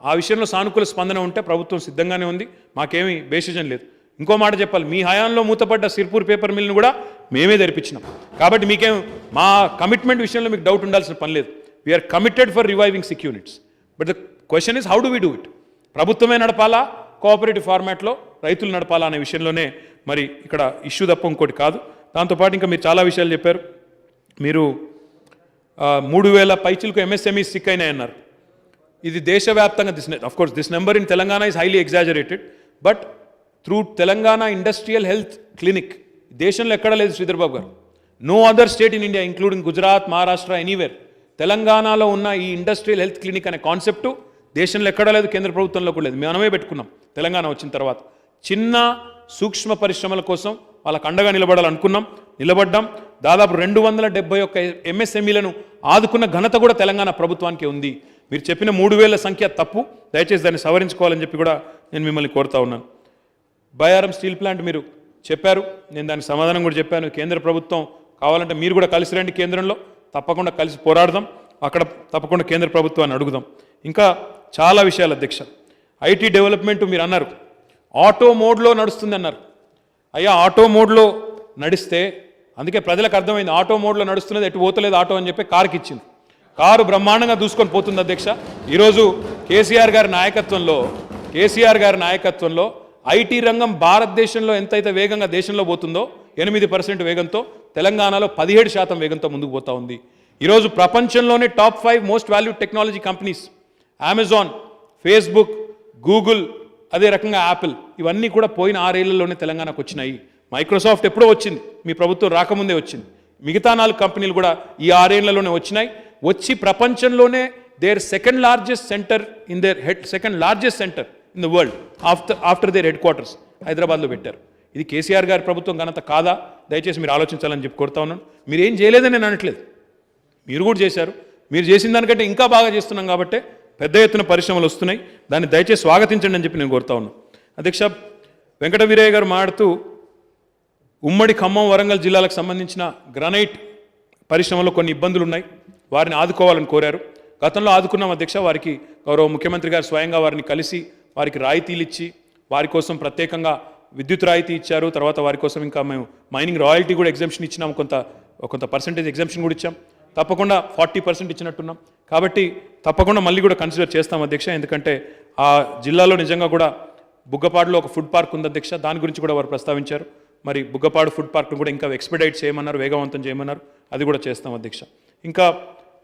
ఆ విషయంలో సానుకూల స్పందన ఉంటే ప్రభుత్వం సిద్ధంగానే ఉంది, మాకేమీ బేసిజన్ లేదు. ఇంకో మాట చెప్పాలి, మీ హయాంలో మూతపడ్డ సిర్పూర్ పేపర్ మిల్ని కూడా మేమే తెరిపించినాం. కాబట్టి మీకేం మా కమిట్మెంట్ విషయంలో మీకు డౌట్ ఉండాల్సిన పని లేదు. We're committed for reviving sick units. But the question is how do we do it. ప్రభుత్వమే నడపాలా, కోఆపరేటివ్ ఫార్మాట్లో రైతులు నడపాలా అనే విషయంలోనే మరి ఇక్కడ ఇష్యూ తప్ప ఇంకోటి కాదు. దాంతోపాటు ఇంకా మీరు చాలా విషయాలు చెప్పారు. మీరు 3000 పైచిలకు ఎంఎస్ఎంఈ సిక్ అయినాయి అన్నారు. ఇది దేశవ్యాప్తంగా this number in Telangana is highly exaggerated, but through Telangana industrial health clinic దేశంలో ఎక్కడా లేదు శ్రీధర్ బాబు గారు. No other state in India including Gujarat, Maharashtra, anywhere తెలంగాణలో ఉన్న ఈ ఇండస్ట్రియల్ హెల్త్ క్లినిక్ అనే కాన్సెప్టు దేశంలో ఎక్కడా లేదు, కేంద్ర ప్రభుత్వంలో కూడా లేదు. మనమే పెట్టుకున్నాం తెలంగాణ వచ్చిన తర్వాత. చిన్న సూక్ష్మ పరిశ్రమల కోసం వాళ్ళకు అండగా నిలబడాలనుకున్నాం, నిలబడ్డాం. దాదాపు 271 ఎంఎస్ఎంఈలను ఆదుకున్న ఘనత కూడా తెలంగాణ ప్రభుత్వానికి ఉంది. మీరు చెప్పిన 3000 సంఖ్య తప్పు, దయచేసి దాన్ని సవరించుకోవాలని చెప్పి కూడా నేను మిమ్మల్ని కోరుతా ఉన్నాను. బయారం స్టీల్ ప్లాంట్ మీరు చెప్పారు, నేను దానికి సమాధానం కూడా చెప్పాను. కేంద్ర ప్రభుత్వం కావాలంటే మీరు కూడా కలిసి రండి, కేంద్రంలో తప్పకుండా కలిసి పోరాడదాం, అక్కడ తప్పకుండా కేంద్ర ప్రభుత్వాన్ని అడుగుదాం. ఇంకా చాలా విషయాలు అధ్యక్ష. ఐటీ డెవలప్మెంట్ మీరు అన్నారు, ఆటో మోడ్లో నడుస్తుంది అన్నారు. అయ్యా ఆటో మోడ్లో నడిస్తే, అందుకే ప్రజలకు అర్థమైంది ఆటో మోడ్లో నడుస్తున్నది, ఎటు పోతలేదు ఆటో అని చెప్పి కారుకి ఇచ్చింది. కారు బ్రహ్మాండంగా దూసుకొని పోతుంది అధ్యక్ష. ఈరోజు కేసీఆర్ గారి నాయకత్వంలో ఐటీ రంగం భారతదేశంలో ఎంతైతే వేగంగా దేశంలో పోతుందో 8% వేగంతో, తెలంగాణలో 17% వేగంతో ముందుకు పోతా ఉంది. ఈరోజు ప్రపంచంలోనే top 5 most valued technology companies Amazon, Facebook, Google, అదే రకంగా యాపిల్, ఇవన్నీ కూడా పోయిన 6 ఏళ్లలోనే తెలంగాణకు వచ్చినాయి. మైక్రోసాఫ్ట్ ఎప్పుడో వచ్చింది, మీ ప్రభుత్వం రాకముందే వచ్చింది. మిగతా 4 కంపెనీలు కూడా ఈ 6 ఏళ్లలోనే వచ్చినాయి. వచ్చి ప్రపంచంలోనే their second largest centre in their second largest centre in the world after their headquarters హైదరాబాద్లో పెట్టారు. ఇది కేసీఆర్ గారి ప్రభుత్వం ఘనత కాదా? దయచేసి మీరు ఆలోచించాలని చెప్పి కోరుతా ఉన్నాను. మీరు ఏం చేయలేదని నేను అనట్లేదు, మీరు కూడా చేశారు. మీరు చేసిన దానికంటే ఇంకా బాగా చేస్తున్నాం కాబట్టి పెద్ద ఎత్తున పరిశ్రమలు వస్తున్నాయి. దాన్ని దయచేసి స్వాగతించండి అని చెప్పి నేను కోరుతా ఉన్నాను. అధ్యక్ష, వెంకట వీరయ్య గారు మాట్లాడుతూ ఉమ్మడి ఖమ్మం వరంగల్ జిల్లాలకు సంబంధించిన గ్రానైట్ పరిశ్రమలో కొన్ని ఇబ్బందులు ఉన్నాయి, వారిని ఆదుకోవాలని కోరారు. గతంలో ఆదుకున్నాం అధ్యక్ష. వారికి గౌరవ ముఖ్యమంత్రి గారు స్వయంగా వారిని కలిసి వారికి రాయితీలు ఇచ్చి వారి కోసం ప్రత్యేకంగా విద్యుత్ రాయితీ ఇచ్చారు. తర్వాత వారి కోసం ఇంకా మేము మైనింగ్ రాయల్టీ కూడా ఎగ్జామ్షన్ ఇచ్చినాము, కొంత పర్సెంటేజ్ ఎగ్జామ్షన్ కూడా ఇచ్చాం. తప్పకుండా 40% ఇచ్చినట్టున్నాం. కాబట్టి తప్పకుండా మళ్ళీ కూడా కన్సిడర్ చేస్తాం అధ్యక్ష. ఎందుకంటే ఆ జిల్లాలో నిజంగా కూడా బుగ్గపాడులో ఒక ఫుడ్ పార్క్ ఉంది అధ్యక్ష, దాని గురించి కూడా వారు ప్రస్తావించారు. మరి బుగ్గపాడు ఫుడ్ పార్క్ను కూడా ఇంకా ఎక్స్పెడైట్ చేయమన్నారు, వేగవంతం చేయమన్నారు, అది కూడా చేస్తాం అధ్యక్ష. ఇంకా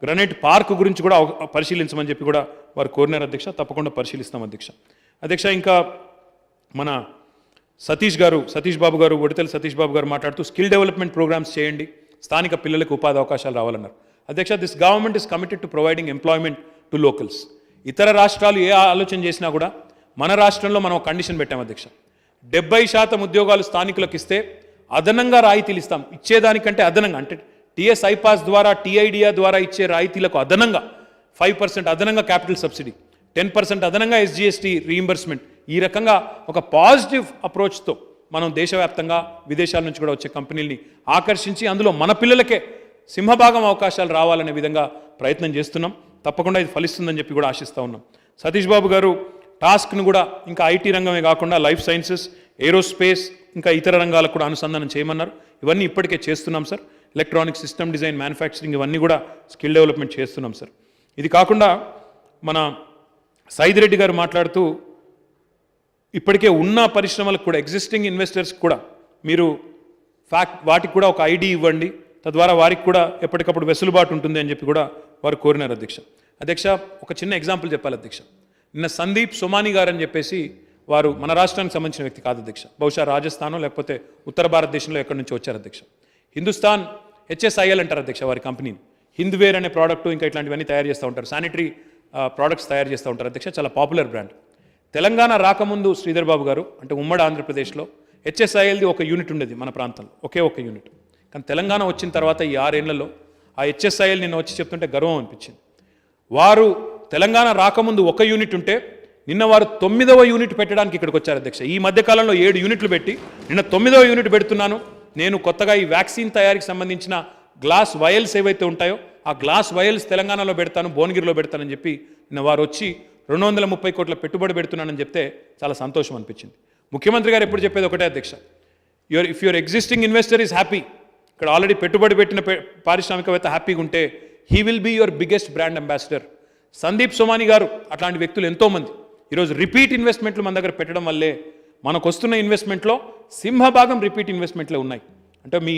గ్రనైట్ పార్క్ గురించి కూడా పరిశీలించమని చెప్పి కూడా వారు కోరినారు అధ్యక్ష. తప్పకుండా పరిశీలిస్తాం అధ్యక్ష. అధ్యక్ష, ఇంకా మన సతీష్ బాబు గారు ఒడితెల సతీష్ బాబు గారు మాట్లాడుతూ స్కిల్ డెవలప్మెంట్ ప్రోగ్రామ్స్ చేయండి, స్థానిక పిల్లలకు ఉపాధి అవకాశాలు రావాలన్నారు. అధ్యక్ష, this government is committed to providing employment to locals. ఇతర రాష్ట్రాలు ఏ ఆలోచన చేసినా కూడా మన రాష్ట్రంలో మనం కండిషన్ పెట్టాం అధ్యక్ష. 70% ఉద్యోగాలు స్థానికులకు ఇస్తే అదనంగా రాయితీలు ఇస్తాం. ఇచ్చేదానికంటే అదనంగా, అంటే టీఎస్ ఐపాస్ ద్వారా టీఐడియా ద్వారా ఇచ్చే రాయితీలకు అదనంగా 5% అదనంగా క్యాపిటల్ సబ్సిడీ, 10% అదనంగా ఎస్జిఎస్టీ రీయింబర్స్మెంట్. ఈ రకంగా ఒక పాజిటివ్ అప్రోచ్తో మనం దేశవ్యాప్తంగా విదేశాల నుంచి కూడా వచ్చే కంపెనీల్ని ఆకర్షించి అందులో మన పిల్లలకే సింహభాగం అవకాశాలు రావాలనే విధంగా ప్రయత్నం చేస్తున్నాం. తప్పకుండా ఇది ఫలిస్తుందని చెప్పి కూడా ఆశిస్తూ ఉన్నాం. సతీష్ బాబు గారు టాస్క్ను కూడా ఇంకా ఐటీ రంగమే కాకుండా లైఫ్ సైన్సెస్, ఏరోస్పేస్, ఇంకా ఇతర రంగాలకు కూడా అనుసంధానం చేయమన్నారు. ఇవన్నీ ఇప్పటికే చేస్తున్నాం sir. Electronic system design, manufacturing, ఇవన్నీ కూడా స్కిల్ డెవలప్మెంట్ చేస్తున్నాం సార్. ఇది కాకుండా మన సైదిరెడ్డి గారు మాట్లాడుతూ ఇప్పటికే ఉన్న పరిశ్రమలకు కూడా, ఎగ్జిస్టింగ్ ఇన్వెస్టర్స్ కూడా మీరు వాటికి కూడా ఒక ఐడి ఇవ్వండి, తద్వారా వారికి కూడా ఎప్పటికప్పుడు వెసులుబాటు ఉంటుంది అని చెప్పి కూడా వారు కోరినారు అధ్యక్ష. అధ్యక్ష, ఒక చిన్న ఎగ్జాంపుల్ చెప్పాలి అధ్యక్ష. నిన్న సందీప్ సోమాని గారు అని చెప్పేసి వారు మన రాష్ట్రానికి సంబంధించిన వ్యక్తి కాదు అధ్యక్ష, బహుశా రాజస్థానో లేకపోతే ఉత్తర భారతదేశంలో ఎక్కడి నుంచి వచ్చారు అధ్యక్ష. హిందుస్థాన్ HSIL అంటారు అధ్యక్ష వారి కంపెనీని. హింద్వేర్ అనే ప్రోడక్ట్ ఇంకా ఇట్లాంటివన్నీ తయారు చేస్తూ ఉంటారు, శానిటరీ ప్రోడక్ట్స్ తయారు చేస్తూ ఉంటారు అధ్యక్ష, చాలా పాపులర్ బ్రాండ్. తెలంగాణ రాకముందు శ్రీధర్ బాబు గారు, అంటే ఉమ్మడి ఆంధ్రప్రదేశ్లో HSILది ఒక యూనిట్ ఉండేది మన ప్రాంతంలో, ఒకే ఒక యూనిట్. కానీ తెలంగాణ వచ్చిన తర్వాత ఈ 6 ఏళ్లలో ఆ HSIL నిన్న వచ్చి చెప్తుంటే గర్వం అనిపించింది. వారు తెలంగాణ రాకముందు ఒక యూనిట్ ఉంటే నిన్న వారు 9వ యూనిట్ పెట్టడానికి ఇక్కడికి వచ్చారు అధ్యక్ష. ఈ మధ్యకాలంలో 7 యూనిట్లు పెట్టి నిన్న 9వ యూనిట్ పెడుతున్నాను. నేను కొత్తగా ఈ వ్యాక్సిన్ తయారీకి సంబంధించిన గ్లాస్ వయల్స్ ఏవైతే ఉంటాయో ఆ గ్లాస్ వయల్స్ తెలంగాణలో పెడతాను, భువనగిరిలో పెడతానని చెప్పి నిన్న వారు వచ్చి 230 కోట్ల పెట్టుబడి పెడుతున్నానని చెప్తే చాలా సంతోషం అనిపించింది. ముఖ్యమంత్రి గారు ఎప్పుడు చెప్పేది ఒకటే అధ్యక్ష, if your existing investor is happy, ఇక్కడ ఆల్రెడీ పెట్టుబడి పెట్టిన పారిశ్రామికవేత్త హ్యాపీగా ఉంటే he will be your biggest brand ambassador. Sandeep Somani గారు అట్లాంటి వ్యక్తులు ఎంతోమంది ఈరోజు రిపీట్ ఇన్వెస్ట్మెంట్లు మన దగ్గర పెట్టడం వల్లే మనకు వస్తున్న ఇన్వెస్ట్మెంట్లో సింహభాగం రిపీట్ ఇన్వెస్ట్మెంట్లే ఉన్నాయి. అంటే మీ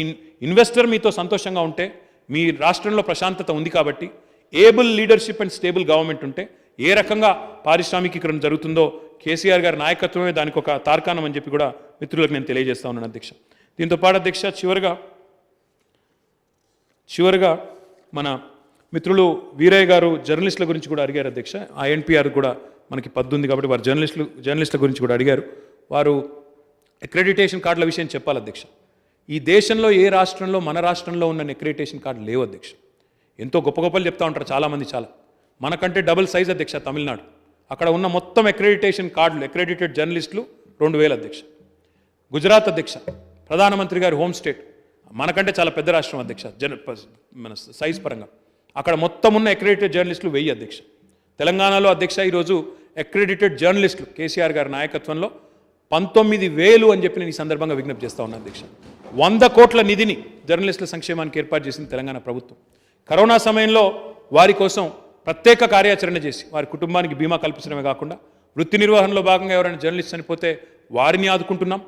ఇన్వెస్టర్ మీతో సంతోషంగా ఉంటే, మీ రాష్ట్రంలో ప్రశాంతత ఉంది కాబట్టి, able leadership and stable government ఉంటే ఏ రకంగా పారిశ్రామికీకరణ జరుగుతుందో కేసీఆర్ గారి నాయకత్వమే దానికి ఒక తార్కాణం అని చెప్పి కూడా మిత్రులకు నేను తెలియజేస్తా ఉన్నాను అధ్యక్ష. దీంతో పాటు అధ్యక్ష, చివరిగా మన మిత్రులు వీరయ్య గారు జర్నలిస్టుల గురించి కూడా అడిగారు అధ్యక్ష. INPR కూడా మనకి పద్దు ఉంది కాబట్టి వారు జర్నలిస్టుల గురించి కూడా అడిగారు. వారు అక్రెడిటేషన్ కార్డుల విషయం చెప్పాలి అధ్యక్ష. ఈ దేశంలో ఏ రాష్ట్రంలో మన రాష్ట్రంలో ఉన్న అక్రెడిటేషన్ కార్డు లేవు అధ్యక్ష. ఎంతో గొప్పలు చెప్తా ఉంటారు చాలామంది, మనకంటే డబుల్ సైజ్ అధ్యక్ష తమిళనాడు. అక్కడ ఉన్న మొత్తం అక్రెడిటేషన్ కార్డులు, అక్రెడిటెడ్ జర్నలిస్టులు 2000 అధ్యక్ష. గుజరాత్ అధ్యక్ష, ప్రధానమంత్రి గారి హోమ్ స్టేట్, మనకంటే చాలా పెద్ద రాష్ట్రం అధ్యక్ష మన సైజ్ పరంగా. అక్కడ మొత్తం ఉన్న అక్రెడిటెడ్ జర్నలిస్టులు 1000 అధ్యక్ష. తెలంగాణలో అధ్యక్ష ఈరోజు అక్రెడిటెడ్ జర్నలిస్టులు కేసీఆర్ గారి నాయకత్వంలో 19,000 అని చెప్పి నేను ఈ సందర్భంగా విజ్ఞప్తి చేస్తా ఉన్నాను అధ్యక్ష. 100 కోట్ల నిధిని జర్నలిస్టుల సంక్షేమానికి ఏర్పాటు చేసింది తెలంగాణ ప్రభుత్వం. కరోనా సమయంలో వారి కోసం ప్రత్యేక కార్యాచరణ చేసి వారి కుటుంబానికి బీమా కల్పించడమే కాకుండా వృత్తి నిర్వహణలో భాగంగా ఎవరైనా జర్నలిస్ట్ చనిపోతే వారిని ఆదుకుంటున్నాం.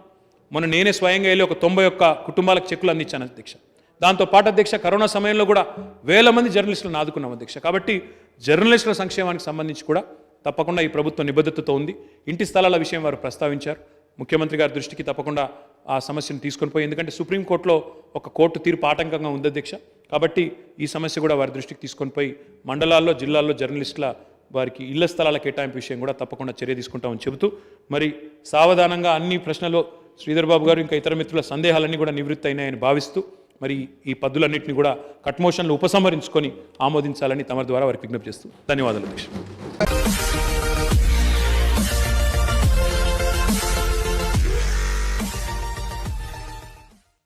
మొన్న నేనే స్వయంగా వెళ్ళి ఒక 91 కుటుంబాలకు చెక్కులు అందించాను అధ్యక్ష. దాంతోపాటు అధ్యక్ష కరోనా సమయంలో కూడా 1000 మంది జర్నలిస్టులను ఆదుకున్నాం అధ్యక్ష. కాబట్టి జర్నలిస్టుల సంక్షేమానికి సంబంధించి కూడా తప్పకుండా ఈ ప్రభుత్వం నిబద్ధతతో ఉంది. ఇంటి స్థలాల విషయం వారు ప్రస్తావించారు. ముఖ్యమంత్రి గారి దృష్టికి తప్పకుండా ఆ సమస్యను తీసుకొని పోయి, ఎందుకంటే సుప్రీంకోర్టులో ఒక కోర్టు తీర్పు ఆటంకంగా ఉంది అధ్యక్ష. కాబట్టి ఈ సమస్య కూడా వారి దృష్టికి తీసుకొని పోయి మండలాల్లో జిల్లాల్లో జర్నలిస్టుల వారికి ఇళ్ల స్థలాల కేటాయింపు విషయం కూడా తప్పకుండా చర్య తీసుకుంటామని చెబుతూ మరి సావధానంగా అన్ని ప్రశ్నలు శ్రీధర్ బాబు గారు ఇంకా ఇతర మిత్రుల సందేహాలన్నీ కూడా నివృత్తి అయినాయని భావిస్తూ మరి ఈ పద్దులన్నింటినీ కూడా కట్ మోషన్లు ఉపసంహరించుకొని ఆమోదించాలని తమ ద్వారా వారికి విజ్ఞప్తి చేస్తూ ధన్యవాదాలు అధ్యక్ష.